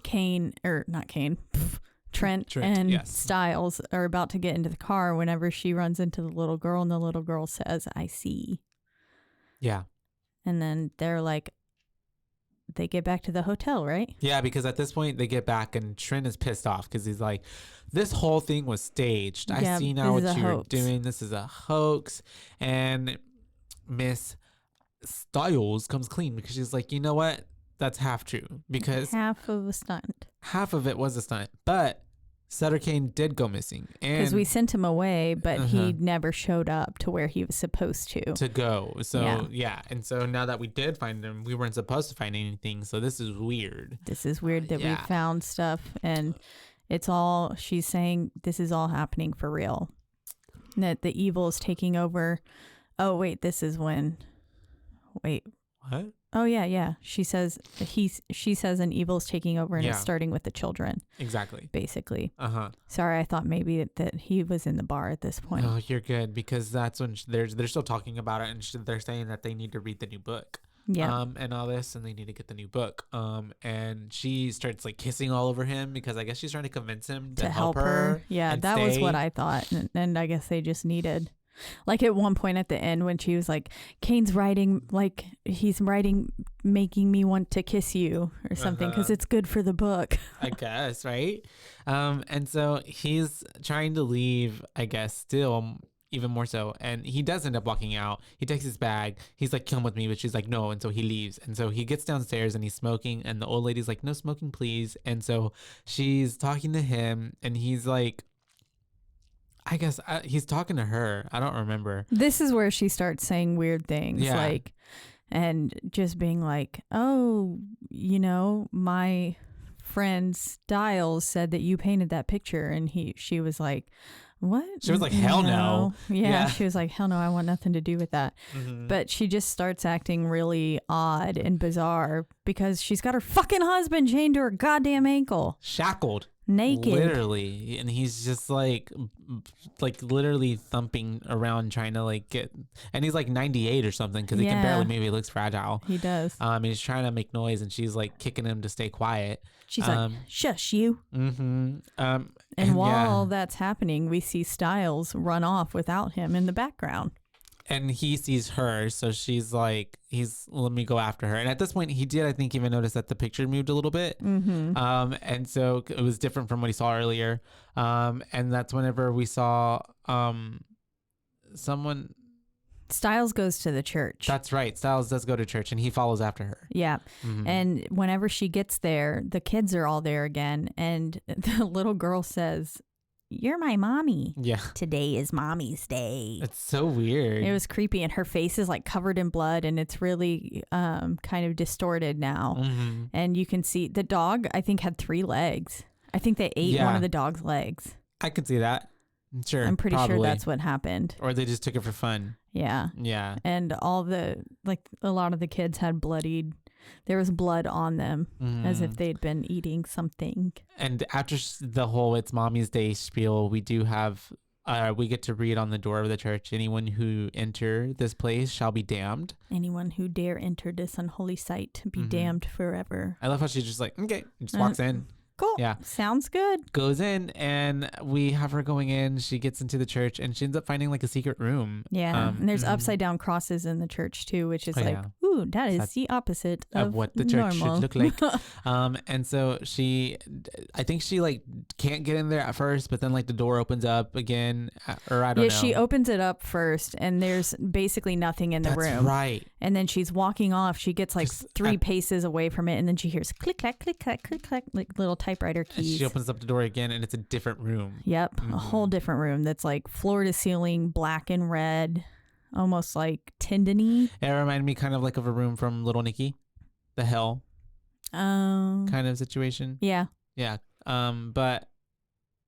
Trent and Stiles are about to get into the car whenever she runs into the little girl, and the little girl says, I see. Yeah. And then they're like, they get back to the hotel, right? Yeah, because at this point they get back, and Trent is pissed off because he's like, this whole thing was staged. I see now what you're doing. This is a hoax. And Miss Stiles comes clean because she's like, you know what? That's half true, because half of a stunt. Half of it was a stunt, but Sutter Kane did go missing. Because we sent him away, but he never showed up to where he was supposed to go. So, yeah. And so now that we did find him, we weren't supposed to find anything. So this is weird. This is weird that we found stuff. And it's all, she's saying this is all happening for real. That the evil is taking over. Oh, wait, this is when. Wait. What? Oh, yeah. She says an evil is taking over and it's starting with the children. Exactly. Basically. Sorry, I thought maybe that he was in the bar at this point. No, you're good, because that's when they're still talking about it, and they're saying that they need to read the new book. Yeah. And all this, and they need to get the new book. And she starts like kissing all over him because I guess she's trying to convince him to help her. Yeah, that was what I thought. And I guess they just needed. Like at one point at the end when she was like, Kane's writing, like he's writing, making me want to kiss you or something because it's good for the book. I guess, right? And so he's trying to leave, I guess, still even more so. And he does end up walking out. He takes his bag. He's like, come with me. But she's like, no. And so he leaves. And so he gets downstairs and he's smoking. And the old lady's like, no smoking, please. And so she's talking to him and he's like, I guess he's talking to her. I don't remember. This is where she starts saying weird things, like, and just being like, oh, you know, my friend Styles said that you painted that picture. And she was like, what? She was like, hell no. Yeah, she was like, hell no, I want nothing to do with that. But she just starts acting really odd and bizarre because she's got her fucking husband chained to her goddamn ankle. Shackled. Naked. Literally. And he's just like literally thumping around trying to like get, and he's like 98 or something because he can barely, maybe he looks fragile. He does. He's trying to make noise and she's like kicking him to stay quiet. She's like, shush you. And while that's happening, we see Styles run off without him in the background. And he sees her, so she's like, let me go after her. And at this point, he did, I think, even notice that the picture moved a little bit. And so it was different from what he saw earlier. And that's whenever we saw someone. Styles goes to the church. That's right. Styles does go to church, and he follows after her. Yeah. And whenever she gets there, the kids are all there again. And the little girl says, you're my mommy. Yeah. Today is mommy's day. It's so weird. It was creepy. And her face is like covered in blood and it's really kind of distorted now. And you can see the dog, I think, had 3 legs. I think they ate one of the dog's legs. I could see that. Sure. I'm pretty sure that's what happened. Or they just took it for fun. Yeah. Yeah. And a lot of the kids had there was blood on them as if they'd been eating something. And after the whole it's mommy's day spiel, we do have, we get to read on the door of the church, anyone who enter this place shall be damned. Anyone who dare enter this unholy site be damned forever. I love how she's just like, okay, just walks in. Cool. Yeah. Sounds good. Goes in and we have her going in. She gets into the church and she ends up finding like a secret room. Yeah. And there's upside down crosses in the church too, which is ooh, that's the opposite of what the church should look like. And so I think she like can't get in there at first, but then like the door opens up again, or I don't know. Yeah, she opens it up first and there's basically nothing in the room. That's right. And then she's walking off. She gets like 3 paces away from it and then she hears click, clack, click, clack, click, clack, like little typewriter keys. She opens up the door again and it's a different room. Yep. A whole different room that's like floor to ceiling, black and red, almost like tendony. It reminded me kind of like of a room from Little Nicky, the hell kind of situation. Yeah. Yeah. But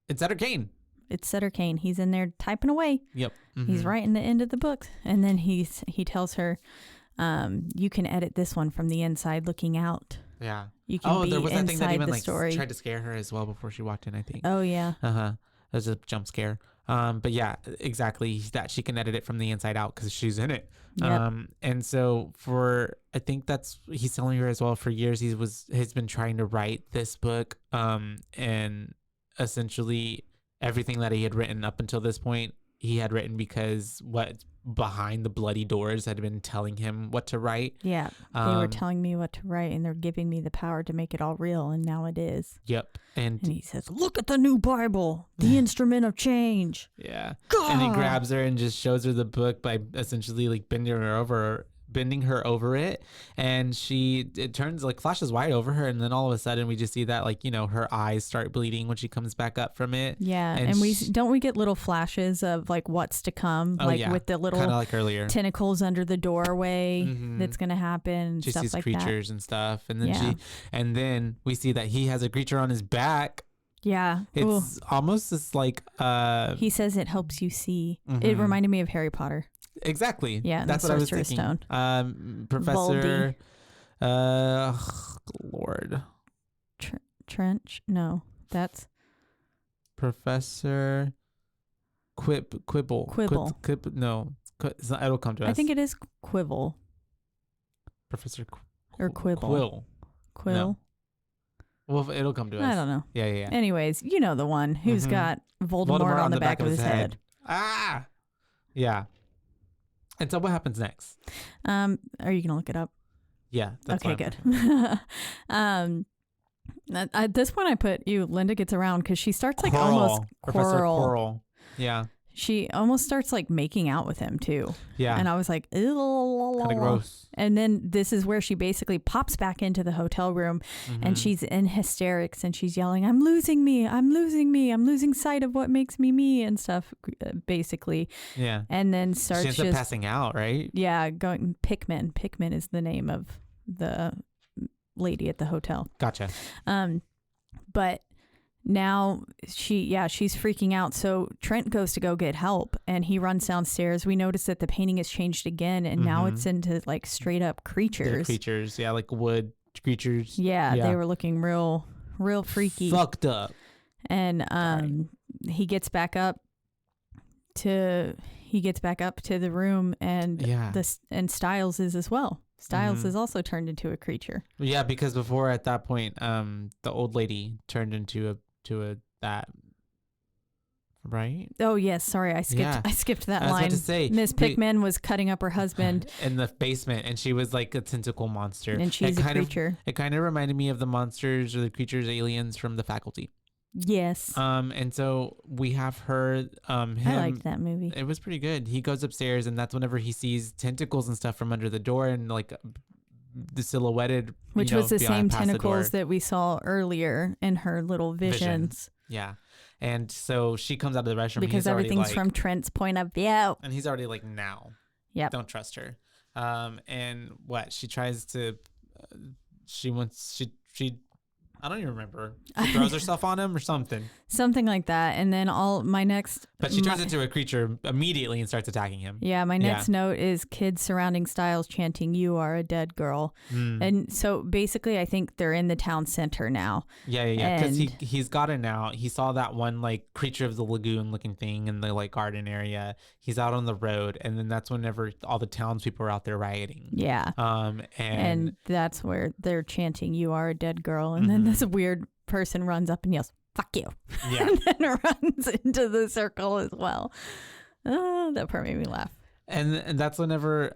it's Sutter Kane. It's Sutter Kane. He's in there typing away. Yep. He's writing the end of the book. And then he tells her, you can edit this one from the inside looking out. Yeah. You can be there was that thing that even like story. Tried to scare her as well before she walked in, I think. Oh yeah. That was a jump scare. But yeah, exactly, that she can edit it from the inside out because she's in it. Yep. And so I think that's, he's telling her as well, for years he's been trying to write this book. And essentially everything that he had written up until this point, he had written because what behind the bloody doors had been telling him what to write. Yeah. They were telling me what to write and they're giving me the power to make it all real. And now it is. Yep. And he says, look at the new Bible, the instrument of change. Yeah. God. And he grabs her and just shows her the book by essentially like bending her over bending her over it, and it turns like flashes wide over her, and then all of a sudden we just see that like, you know, her eyes start bleeding when she comes back up from it. Yeah, and we get little flashes of like what's to come, with the little kind of like earlier tentacles under the doorway that's gonna happen. She stuff sees like creatures that. and stuff, and then then we see that he has a creature on his back. Yeah, it's almost just like he says it helps you see. It reminded me of Harry Potter. Exactly. Yeah, that's what I was thinking. Stone. Professor Lord Trench. No, that's Professor Quibble. No, it's not, it'll come to us. I think it is Quibble. Professor or Quibble. Quill. No. Well, it'll come to us. I don't know. Yeah. Anyways, you know the one who's got Voldemort on the back of his head. Ah. Yeah. And so what happens next? Are you gonna look it up? Yeah. That's okay, good. At this point, I put Linda gets around because she starts like almost Professor Quirrell. Yeah. She almost starts like making out with him too. Yeah. And I was like, ew. Kind of gross. And then this is where she basically pops back into the hotel room and she's in hysterics and she's yelling, I'm losing me. I'm losing sight of what makes me me and stuff, basically. Yeah. And then starts she ends up passing out, right? Yeah. Going Pickman. Pickman is the name of the lady at the hotel. Gotcha. But now she's freaking out. So Trent goes to go get help and he runs downstairs. We notice that the painting has changed again and now it's into like straight up creatures. They're creatures, yeah, like wood creatures. Yeah, they were looking real freaky. Fucked up. And he gets back up to the room and Styles is as well. Styles is also turned into a creature. Yeah, because before at that point, the old lady turned into that, right? Oh yes, sorry, I skipped that line. I was about to say, Miss Pickman was cutting up her husband in the basement, and she was like a tentacle monster, and she's a creature. It kind of reminded me of the monsters or the creatures, aliens from The Faculty. Yes. And so we have her. I liked that movie. It was pretty good. He goes upstairs, and that's whenever he sees tentacles and stuff from under the door, and like the silhouetted, which was the same tentacles that we saw earlier in her little visions. Yeah. And so she comes out of the restroom because everything's from Trent's point of view, and he's already like, now, don't trust her. And what she tries to, she I don't even remember. She throws herself on him or something. Something like that. And then But she turns into a creature immediately and starts attacking him. Yeah, my next note is kids surrounding Styles chanting, "You are a dead girl." And so basically I think they're in the town center now. Yeah. Because he's gotten out. He saw that one like creature of the lagoon looking thing in the like garden area. He's out on the road. And then that's whenever all the townspeople are out there rioting. Yeah. And that's where they're chanting, "You are a dead girl." And then this weird person runs up and yells, "Fuck you." Yeah. And then runs into the circle as well. That part made me laugh. And that's whenever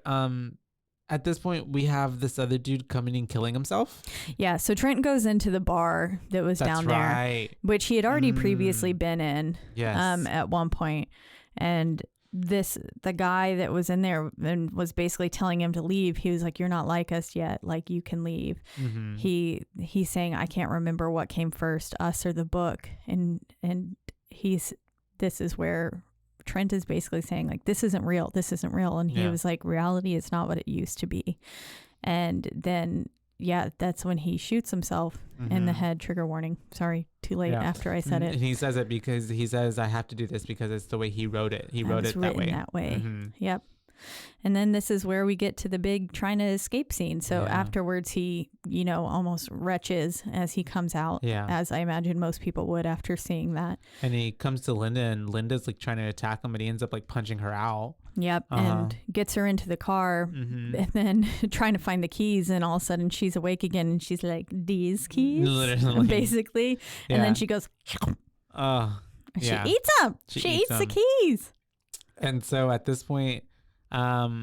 at this point we have this other dude coming and killing himself. Yeah, so Trent goes into the bar that was down there, which he had already previously been in. Yes. At one point. And the guy that was in there and was basically telling him to leave. He was like, "You're not like us yet. Like, you can leave." He's saying, "I can't remember what came first, us or the book." And this is where Trent is basically saying like, this isn't real. And he was like, reality is not what it used to be. And then that's when he shoots himself in the head. Trigger warning. Sorry, too late after I said it. And he says it because he says, "I have to do this because it's the way he wrote it. He wrote it that way." Yep. And then this is where we get to the big trying to escape scene. So afterwards he, almost retches as he comes out, as I imagine most people would after seeing that. And he comes to Linda and Linda's like trying to attack him, but he ends up like punching her out. Yep. And gets her into the car and then trying to find the keys. And all of a sudden she's awake again and she's like, "These keys?" Literally. Basically. Yeah. And then she goes, she eats them. She eats the keys. And so at this point, they're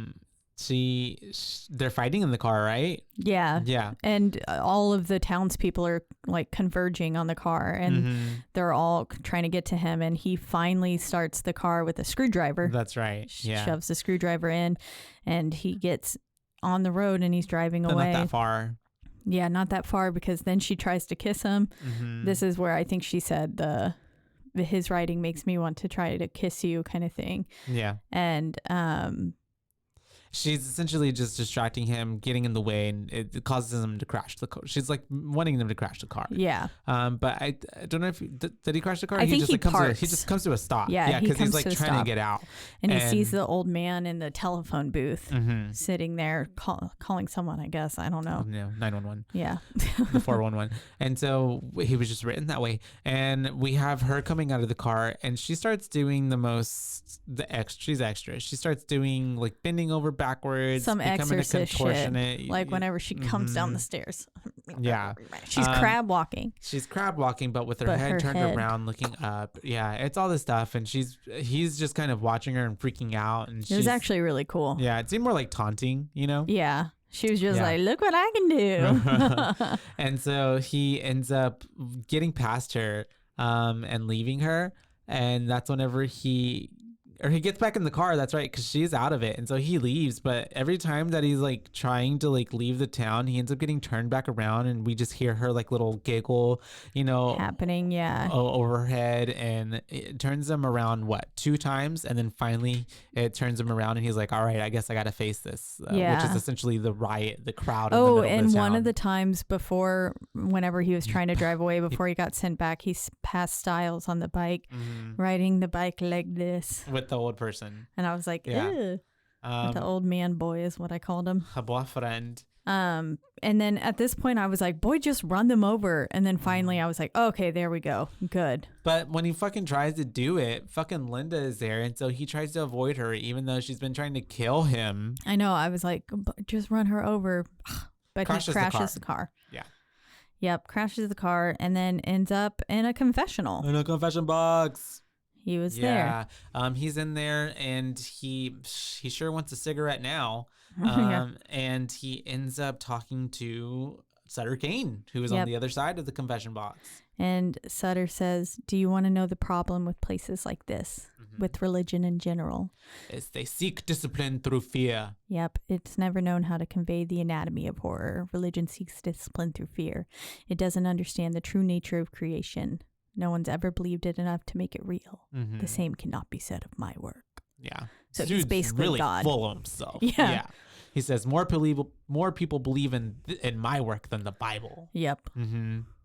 fighting in the car, right? Yeah. And all of the townspeople are like converging on the car and they're all trying to get to him. And he finally starts the car with a screwdriver. That's right. Yeah. Shoves the screwdriver in and he gets on the road and he's driving away. Not that far. Yeah, not that far, because then she tries to kiss him. This is where I think she said his writing makes me want to try to kiss you kind of thing. Yeah. And she's essentially just distracting him, getting in the way, and it causes him to crash the car. She's like wanting them to crash the car. Yeah. But I don't know if did he crash the car? I think he parks. He just comes to a stop. Yeah, because he's like trying to get out, and he sees the old man in the telephone booth sitting there calling someone. I guess I don't know. No, 911. Yeah, the 411. And so he was just written that way. And we have her coming out of the car, and she starts doing she's extra. She starts doing like bending over backwards, some exorcist shit, like whenever she comes down the stairs. Yeah, she's crab walking. She's crab walking, but with her head turned around, looking up. Yeah, it's all this stuff, and he's just kind of watching her and freaking out. And it was actually really cool. Yeah, it seemed more like taunting, Yeah, she was just like, "Look what I can do." And so he ends up getting past her, and leaving her, and that's whenever he gets back in the car. That's right, because she's out of it, and so he leaves. But every time that he's like trying to like leave the town, he ends up getting turned back around, and we just hear her like little giggle, happening. Yeah, over her head, and it turns him around 2 times, and then finally it turns him around, and he's like, "All right, I guess I got to face this," which is essentially the riot, the crowd. In the middle and of the one town. of the times before, whenever he was trying to drive away before he got sent back, he passed Styles on the bike, riding the bike like this. With the old person, and I was like, ew. The old man boy is what I called him. A boyfriend. And then at this point I was like, boy, just run them over. And then finally I was like, okay, there we go, good. But when he fucking tries to do it, fucking Linda is there, and so he tries to avoid her even though she's been trying to kill him. I know, I was like, just run her over. But he crashes the car. Yeah. Yep, crashes the car, and then ends up in a confessional. In a confession box. He was there. Yeah, he's in there, and he sure wants a cigarette now. And he ends up talking to Sutter Kane, who is on the other side of the confession box. And Sutter says, "Do you want to know the problem with places like this, with religion in general? Is they seek discipline through fear." Yep, it's never known how to convey the anatomy of horror. Religion seeks discipline through fear. It doesn't understand the true nature of creation. No one's ever believed it enough to make it real. The same cannot be said of my work. Yeah. So he's basically really God. Full of himself. Yeah. He says more people believe in my work than the Bible. Yep.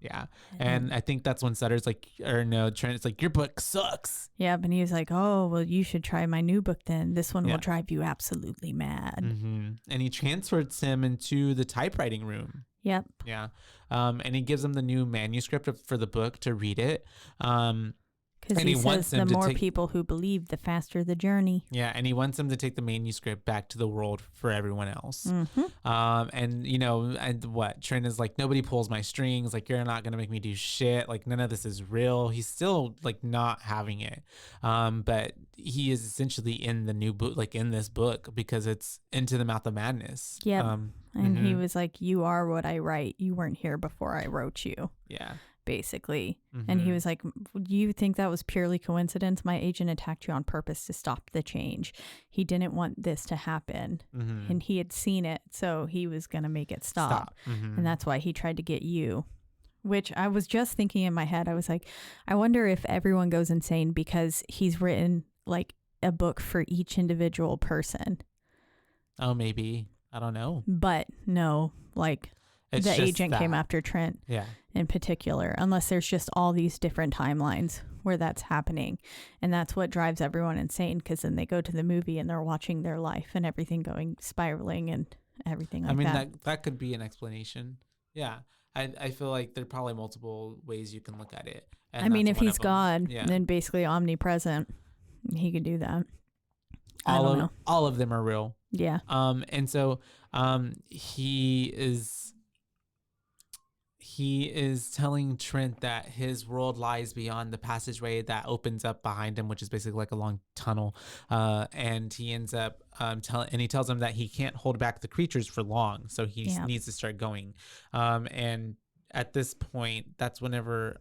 Yeah. And I think that's when Sutter's like, or no, Trent's like, your book sucks. Yeah, and he was like, oh, well, you should try my new book then. This one will drive you absolutely mad. And he transfers him into the typewriting room. Yep. Yeah. And he gives him the new manuscript for the book to read it. Because he says the more people who believe, the faster the journey. Yeah, and he wants him to take the manuscript back to the world for everyone else. And, and what? Trent is like, nobody pulls my strings. Like, you're not going to make me do shit. Like, none of this is real. He's still, like, not having it. But he is essentially in the new book, like, in this book, because it's Into the Mouth of Madness. Yeah. And he was like, you are what I write. You weren't here before I wrote you. Yeah. Basically. And he was like, do you think that was purely coincidence? My agent attacked you on purpose to stop the change. He didn't want this to happen. And he had seen it, so he was going to make it stop. And that's why he tried to get you. Which I was just thinking in my head. I was like, I wonder if everyone goes insane because he's written like a book for each individual person. Oh, maybe. I don't know. But no, like the agent came after Trent. Yeah. In particular, unless there's just all these different timelines where that's happening. And that's what drives everyone insane, because then they go to the movie and they're watching their life and everything going spiraling and everything like that. that could be an explanation. Yeah. I feel like there are probably multiple ways you can look at it. And I mean, if he's God, then basically omnipresent, he could do that. All of them are real. Yeah. And so he is telling Trent that his world lies beyond the passageway that opens up behind him, which is basically like a long tunnel. And he ends up he tells him that he can't hold back the creatures for long, so he needs to start going. And at this point, that's whenever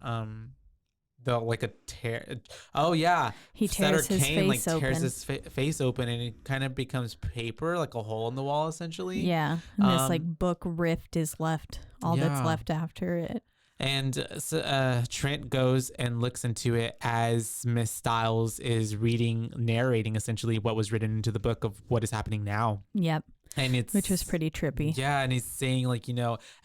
like a tear. Oh yeah, he tears his face open. Tears his face open, and it kind of becomes paper, like a hole in the wall, essentially. Yeah, and this like book rift is left. All that's left after it. And Trent goes and looks into it as Miss Styles is narrating essentially what was written into the book of what is happening now. Yep. And which was pretty trippy. Yeah, and he's saying like,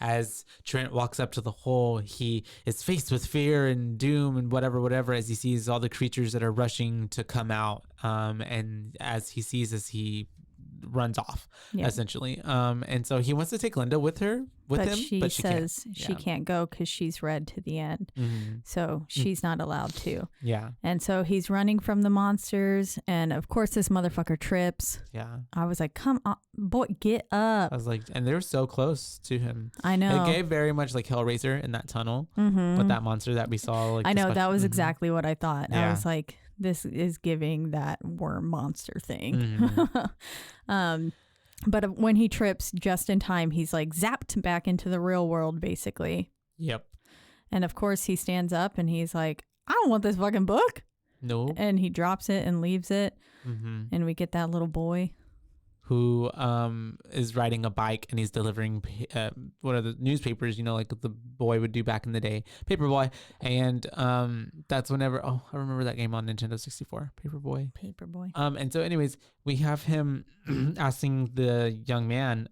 as Trent walks up to the hole, he is faced with fear and doom and whatever, as he sees all the creatures that are rushing to come out. And as he runs off, essentially. And so he wants to take Linda with him, but she says she can't go because she's read to the end. So she's not allowed to. Yeah. And so he's running from the monsters, and of course this motherfucker trips. Yeah. I was like, come on, boy, get up. I was like, and they're so close to him. I know. It gave very much like Hellraiser in that tunnel with that monster that we saw. Like, I know, that was exactly what I thought. Yeah. I was like, this is giving that worm monster thing. But when he trips just in time, he's like zapped back into the real world, basically. Yep. And of course he stands up and he's like, I don't want this fucking book. No. And he drops it and leaves it. And we get that little boy who is riding a bike, and he's delivering one of the newspapers, like the boy would do back in the day, Paperboy. And that's whenever, I remember that game on Nintendo 64, Paperboy. And so anyways, we have him asking the young man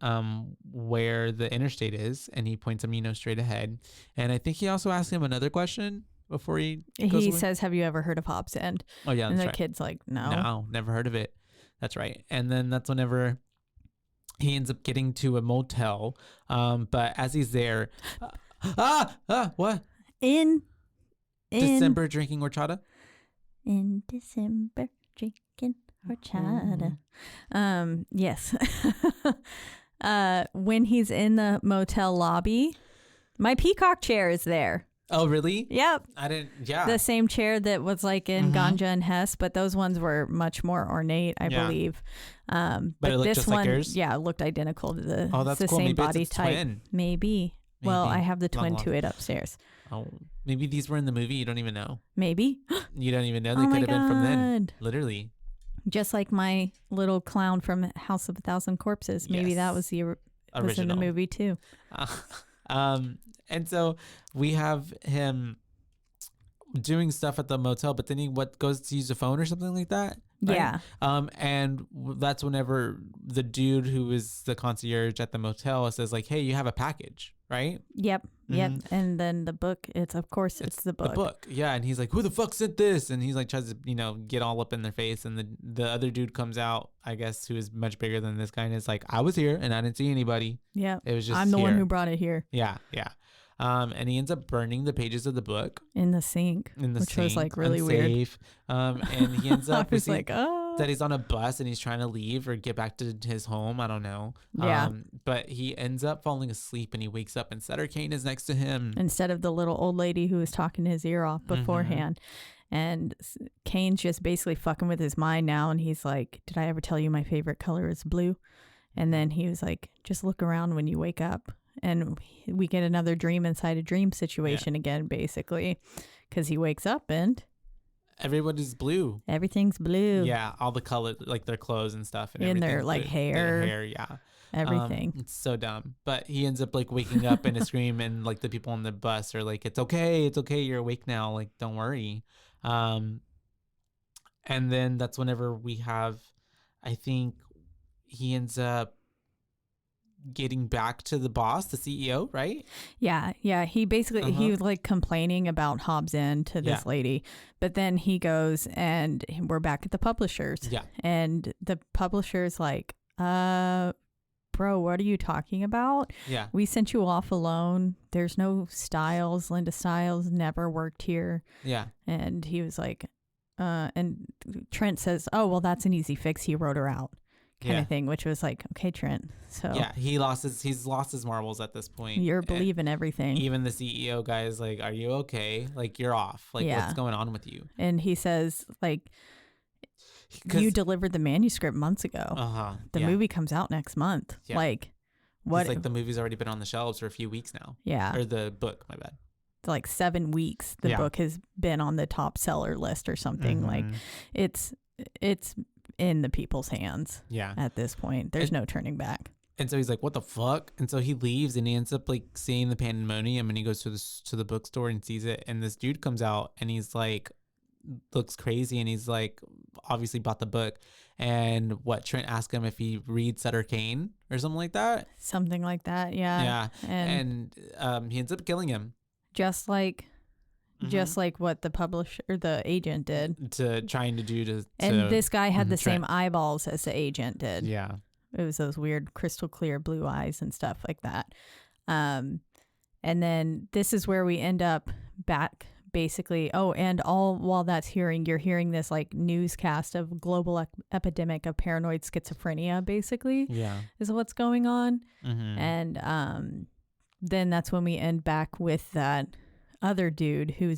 where the interstate is, and he points him, straight ahead. And I think he also asked him another question before he says, have you ever heard of Hobbs End? Oh yeah, and the right. Kid's like, no, never heard of it. That's right. And then that's whenever he ends up getting to a motel. But as he's there, what? In December drinking horchata? In December drinking horchata. Yes. When he's in the motel lobby, my peacock chair is there. Oh, really? Yep. I didn't, yeah. The same chair that was like in Ganja and Hess, but those ones were much more ornate, I believe. But it looked this just one, like yours? Yeah, it looked identical to the, that's the cool. same Maybe body it's type. Twin. Maybe. Well, I have the twin to it upstairs. Oh, maybe these were in the movie. You don't even know. Maybe. You don't even know. They could have been from then. Literally. Just like my little clown from House of a Thousand Corpses. Maybe that was the original. Was in the movie too. And so we have him doing stuff at the motel, but then he goes to use a phone or something like that, right? Yeah. And that's whenever the dude who is the concierge at the motel says like, hey, you have a package, right? Yep. And then the book, it's the book. Yeah. And he's like, who the fuck sent this? And he's like, tries to get all up in their face, and the other dude comes out, I guess, who is much bigger than this guy, and is like, I was here and I didn't see anybody. Yeah. It was just I'm the one who brought it here. Yeah. And he ends up burning the pages of the book in the sink, which was like really unsafe. Weird. And he ends up I was like, that he's on a bus and he's trying to leave or get back to his home. I don't know. Yeah. But he ends up falling asleep, and he wakes up, and Sutter Kane is next to him instead of the little old lady who was talking his ear off beforehand. And Kane's just basically fucking with his mind now, and he's like, did I ever tell you my favorite color is blue? And then he was like, just look around when you wake up. And we get another dream inside a dream situation again, basically, because he wakes up and everybody's blue. Everything's blue. Yeah, all the color, like their clothes and stuff, and in their like blue. hair. Their hair, yeah, everything. It's so dumb. But he ends up like waking up in a scream, and like the people on the bus are like, "It's okay, you're awake now. Like, don't worry." And then that's whenever we have, I think, he ends up getting back to the boss, the CEO, right? Yeah. He basically he was like complaining about Hobbs End to this lady, but then he goes and we're back at the publishers. Yeah. And the publisher's like, bro, what are you talking about? Yeah. We sent you off alone. There's no Styles. Linda Styles never worked here. Yeah. And he was like, and Trent says, oh, well, that's an easy fix. He wrote her out. Kind of thing, which was like, okay, Trent. So yeah, he's lost his marbles at this point. You're believing everything. Even the CEO guy is like, "Are you okay? Like, you're off. Like, what's going on with you?" And he says, like, you delivered the manuscript months ago. The movie comes out next month. Yeah. Like, what? It's like the movie's already been on the shelves for a few weeks now. Yeah. Or the book, my bad. like 7 weeks the book has been on the top seller list or something. Like it's in the people's hands at this point. There's no turning back. And so he's like, what the fuck? And so he leaves and he ends up like seeing the pandemonium, and he goes to the bookstore and sees it, and this dude comes out and he's like, looks crazy, and he's like, obviously bought the book. And Trent asked him if he reads Sutter Kane or something like that. Something like that, yeah. And he ends up killing him. Just like what the publisher or the agent did. And this guy had the same eyeballs as the agent did. Yeah. It was those weird crystal clear blue eyes and stuff like that. And then this is where we end up back basically. Oh, and all while you're hearing this like newscast of global epidemic of paranoid schizophrenia, basically. Yeah. Is what's going on. And then that's when we end back with that other dude who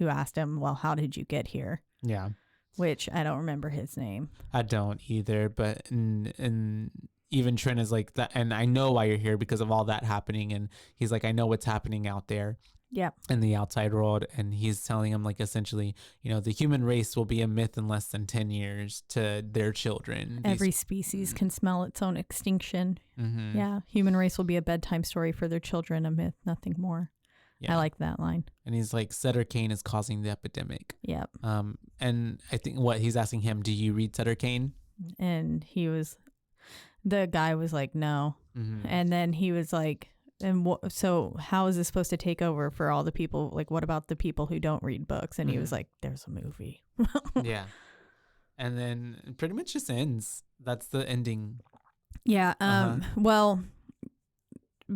asked him, well, how did you get here? Yeah. Which I don't remember his name. I don't either, but and even Trent is like that, and I know why you're here because of all that happening, and he's like, I know what's happening out there. Yeah. In the outside world, and he's telling him like essentially, the human race will be a myth in less than 10 years to their children. Every species can smell its own extinction. Yeah. Human race will be a bedtime story for their children, a myth, nothing more. Yeah. I like that line. And he's like, Sutter Kane is causing the epidemic. Yep. And I think he's asking him, do you read Sutter Kane? And the guy was like, no. And then he was like, so how is this supposed to take over for all the people? Like, what about the people who don't read books? And he was like, there's a movie. Yeah. And then it pretty much just ends. That's the ending. Yeah. Well,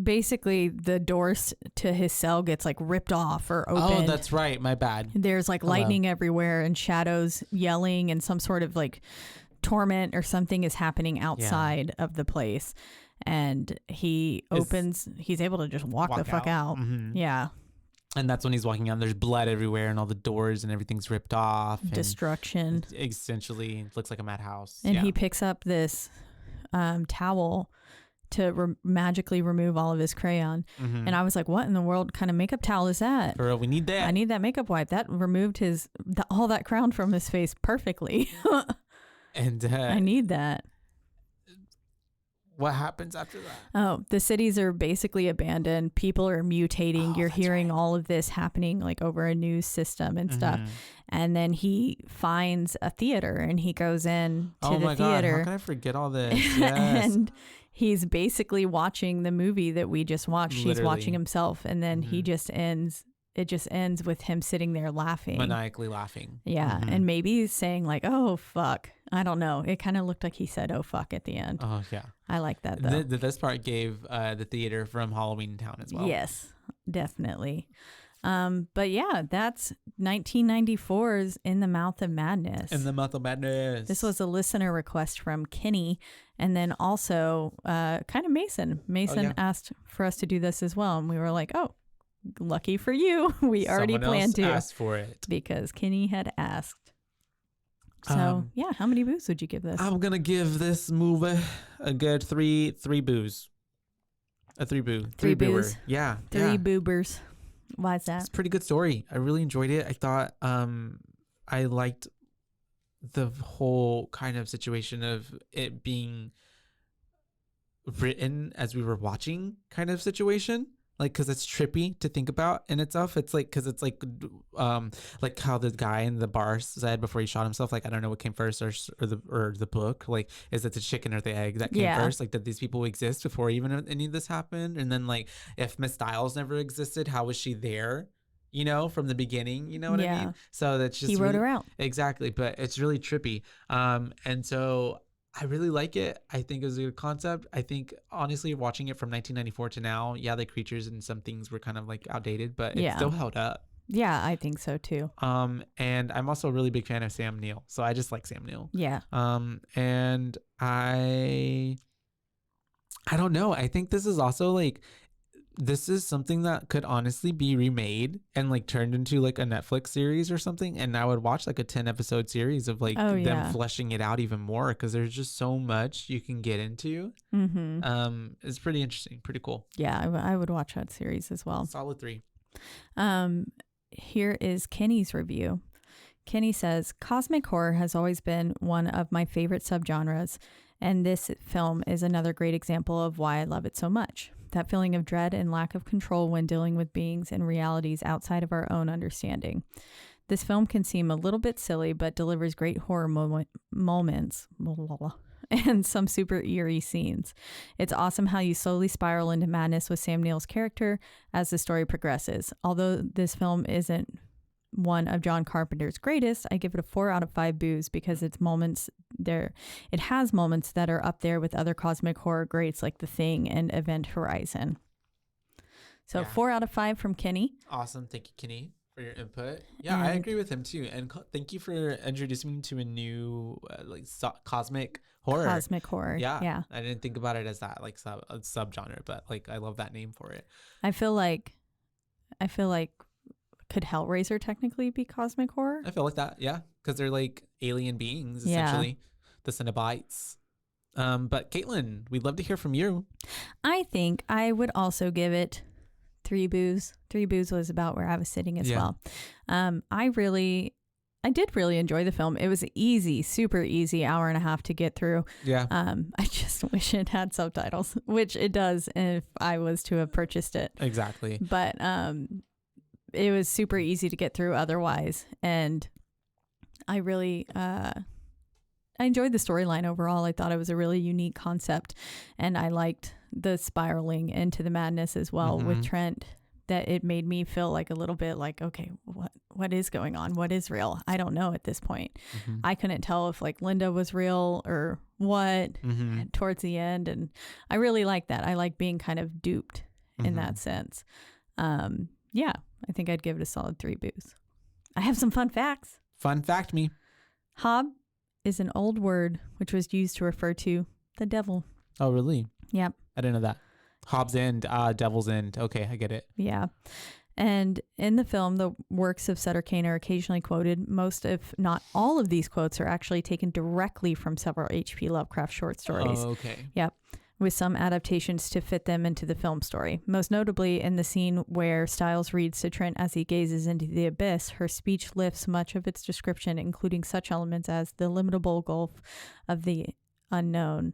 basically the doors to his cell gets like ripped off or opened. Oh, that's right. My bad. There's like lightning everywhere and shadows yelling, and some sort of like torment or something is happening outside of the place. And he's able to just walk the fuck out. Yeah. And that's when he's walking out. There's blood everywhere, and all the doors and everything's ripped off. Destruction. Essentially, it looks like a madhouse. And he picks up this towel to magically remove all of his crayon. And I was like, what in the world kind of makeup towel is that? For real, we need that. I need that makeup wipe. That removed all that crown from his face perfectly. And I need that. What happens after that? Oh, the cities are basically abandoned. People are mutating. You're hearing all of this happening like over a news system and stuff. And then he finds a theater and he goes in to the theater. Oh my God, how can I forget all this? Yes. And he's basically watching the movie that we just watched. Literally. He's watching himself, and then it just ends with him sitting there laughing. Maniacally laughing. Yeah. And maybe saying like, oh, fuck. I don't know. It kind of looked like he said, oh, fuck at the end. Oh, yeah. I like that, though. This part gave the theater from Halloween Town as well. Yes, definitely. But yeah, that's 1994's In the Mouth of Madness. In the Mouth of Madness. This was a listener request from Kenny, and then also kind of Mason. Mason asked for us to do this as well, and we were like, oh, lucky for you. We already planned to. Someone else asked for it. Because Kenny had asked. So, yeah, how many boos would you give this? I'm going to give this movie a good three boos. A 3 boo. 3 boos? Yeah. 3 boobers. Why is that? It's a pretty good story. I really enjoyed it. I thought I liked the whole kind of situation of it being written as we were watching kind of situation. Like, because it's trippy to think about in itself. It's like, because it's like how the guy in the bar said before he shot himself, like, I don't know what came first, or the book, like, is it the chicken or the egg that came first? Like, did these people exist before even any of this happened? And then, like, if Miss Stiles never existed, how was she there? From the beginning, you know what I mean? So that's just, he wrote her out. Exactly. But it's really trippy. And so I really like it. I think it was a good concept. I think, honestly, watching it from 1994 to now, the creatures and some things were kind of like outdated, but it still held up. Yeah, I think so too. And I'm also a really big fan of Sam Neill. So I just like Sam Neill. Yeah. And I don't know. I think this is also like, this is something that could honestly be remade and like turned into like a Netflix series or something, and I would watch like a 10 episode series of like them fleshing it out even more, because there's just so much you can get into. It's pretty interesting, pretty cool. Yeah, I would watch that series as well. Solid 3. Here is Kenny's review. Kenny says, cosmic horror has always been one of my favorite subgenres, and this film is another great example of why I love it so much. That feeling of dread and lack of control when dealing with beings and realities outside of our own understanding. This film can seem a little bit silly, but delivers great horror moments and some super eerie scenes. It's awesome how you slowly spiral into madness with Sam Neill's character as the story progresses. Although this film isn't one of John Carpenter's greatest, I give it a 4 out of 5 boos because it has moments that are up there with other cosmic horror greats like The Thing and Event Horizon. So 4 out of 5 from Kenny. Awesome. Thank you, Kenny, for your input. Yeah, I agree with him too. And thank you for introducing me to a new cosmic horror. Cosmic horror. Yeah. I didn't think about it as that like subgenre, but like I love that name for it. I feel like could Hellraiser technically be cosmic horror? I feel like that, yeah, because they're like alien beings, essentially, the Cenobites. But Caitlin, we'd love to hear from you. I think I would also give it 3 boos. 3 boos was about where I was sitting as well. I did really enjoy the film. It was easy, super easy, hour and a half to get through. Yeah. I just wish it had subtitles, which it does if I was to have purchased it. Exactly. But it was super easy to get through otherwise. And I really, I enjoyed the storyline overall. I thought it was a really unique concept. And I liked the spiraling into the madness as well with Trent, that it made me feel like a little bit like, okay, what is going on? What is real? I don't know at this point. I couldn't tell if like Linda was real or what towards the end. And I really like that. I like being kind of duped in that sense. Yeah, I think I'd give it a solid 3 boos. I have some fun facts. Fun fact me. Hob is an old word which was used to refer to the devil. Oh, really? Yep. I didn't know that. Hob's End, Devil's End. Okay, I get it. Yeah. And in the film, the works of Sutter Kane are occasionally quoted. Most, if not all of these quotes are actually taken directly from several H.P. Lovecraft short stories. Oh, okay. Yep. With some adaptations to fit them into the film story. Most notably in the scene where Styles reads to Trent as he gazes into the abyss, her speech lifts much of its description, including such elements as the illimitable gulf of the unknown,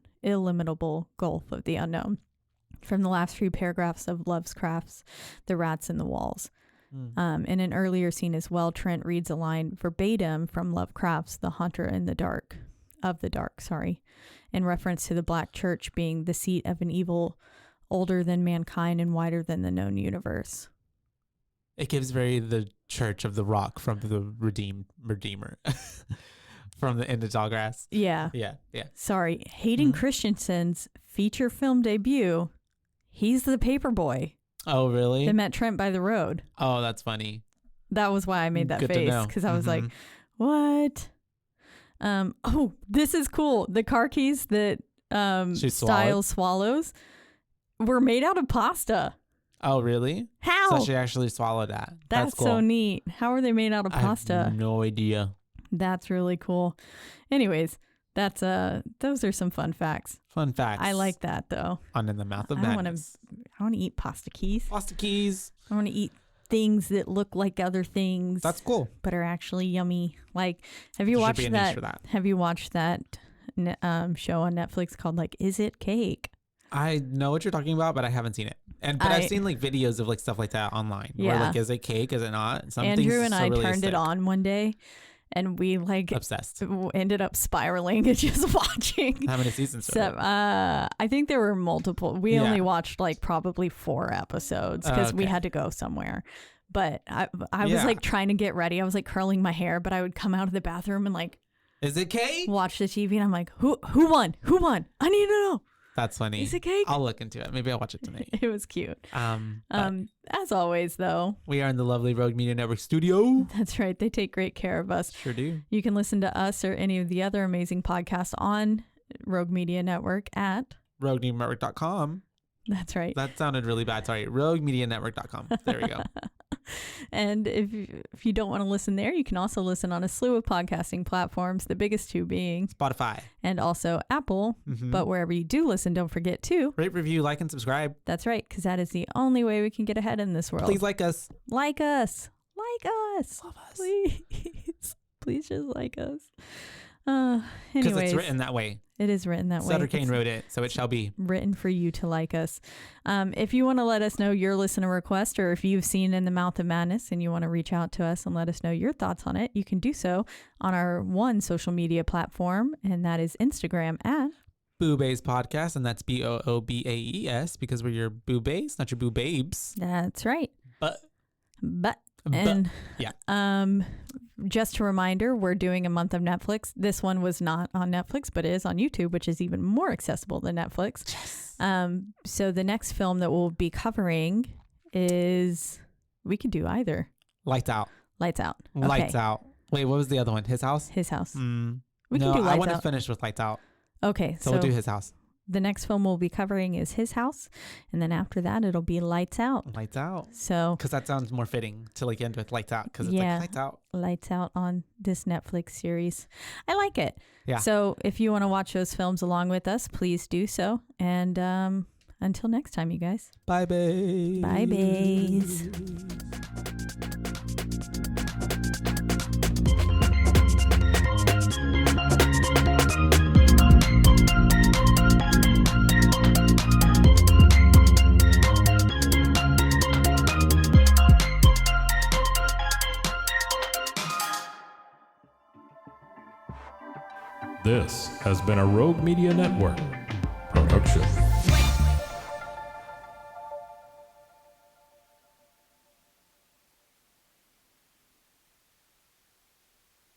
from the last few paragraphs of Lovecraft's The Rats in the Walls. In an earlier scene as well, Trent reads a line verbatim from Lovecraft's The Haunter in the Dark, in reference to the Black Church being the seat of an evil older than mankind and wider than the known universe. It gives very the Church of the Rock from the Redeemer from the End of Tallgrass. Yeah. Sorry, Hayden Christensen's feature film debut. He's the paper boy. Oh, really? They met Trent by the road. Oh, that's funny. That was why I made that face, because I was like, what? Oh, this is cool. The car keys that Styles swallows were made out of pasta. Oh, really? How? So she actually swallowed that. That's cool. so neat. How are they made out of pasta? I have no idea. That's really cool. Anyways, that's those are some fun facts. Fun facts. I like that though. On In the Mouth of Madness. I want to eat pasta keys. Pasta keys. I want to eat things that look like other things. That's cool. But are actually yummy. Like, have you watched that? Have you watched that show on Netflix called like Is It Cake? I know what you're talking about, but I haven't seen it. But I've seen like videos of like stuff like that online. Yeah. Where like, is it cake? Is it not? Andrew and I turned it on one day, and we like obsessed. Ended up spiraling and just watching. How many seasons? I think there were multiple. We only watched like probably 4 episodes because we had to go somewhere. But I was like trying to get ready. I was like curling my hair, but I would come out of the bathroom and like, is it cake? Watch the TV, and I'm like, who won? Who won? I need to know. That's funny. Is it cake? I'll look into it. Maybe I'll watch it tonight. It was cute. As always, though, we are in the lovely Rogue Media Network studio. That's right. They take great care of us. Sure do. You can listen to us or any of the other amazing podcasts on Rogue Media Network at RogueMediaNetwork.com. That's right. That sounded really bad. Sorry. RogueMediaNetwork.com. There we go. And if you don't want to listen there, you can also listen on a slew of podcasting platforms, the biggest two being Spotify and also Apple. But wherever you do listen, don't forget to rate, review, like, and subscribe. That's right, because that is the only way we can get ahead in this world. Please like us. Like us. Like us. Love us. Please. Please just like us. Because it's written that way. It is written that way. Sutter Kane wrote it, so it shall be. Written for you to like us. If you want to let us know your listener request, or if you've seen In the Mouth of Madness and you want to reach out to us and let us know your thoughts on it, you can do so on our one social media platform, and that is Instagram at BooBaes Podcast, and that's BOOBAES, because we're your BooBaes, not your BooBabes. That's right. But yeah. Just a reminder, we're doing a month of Netflix. This one was not on Netflix, but it is on YouTube, which is even more accessible than Netflix. Yes. So the next film that we'll be covering is, we can do either. Lights Out. Lights Out. Okay. Lights Out. Wait, what was the other one? His House? His House. We can do Lights I want Out. to finish with Lights Out. Okay. So we'll do His House. The next film we'll be covering is His House, and then after that it'll be Lights Out. Lights Out. So because that sounds more fitting to like end with Lights Out, because it's like Lights Out. Lights Out on this Netflix series. I like it. Yeah. So if you want to watch those films along with us, please do so. And until next time, you guys. Bye, babe. Bye, bays. This has been a Rogue Media Network production.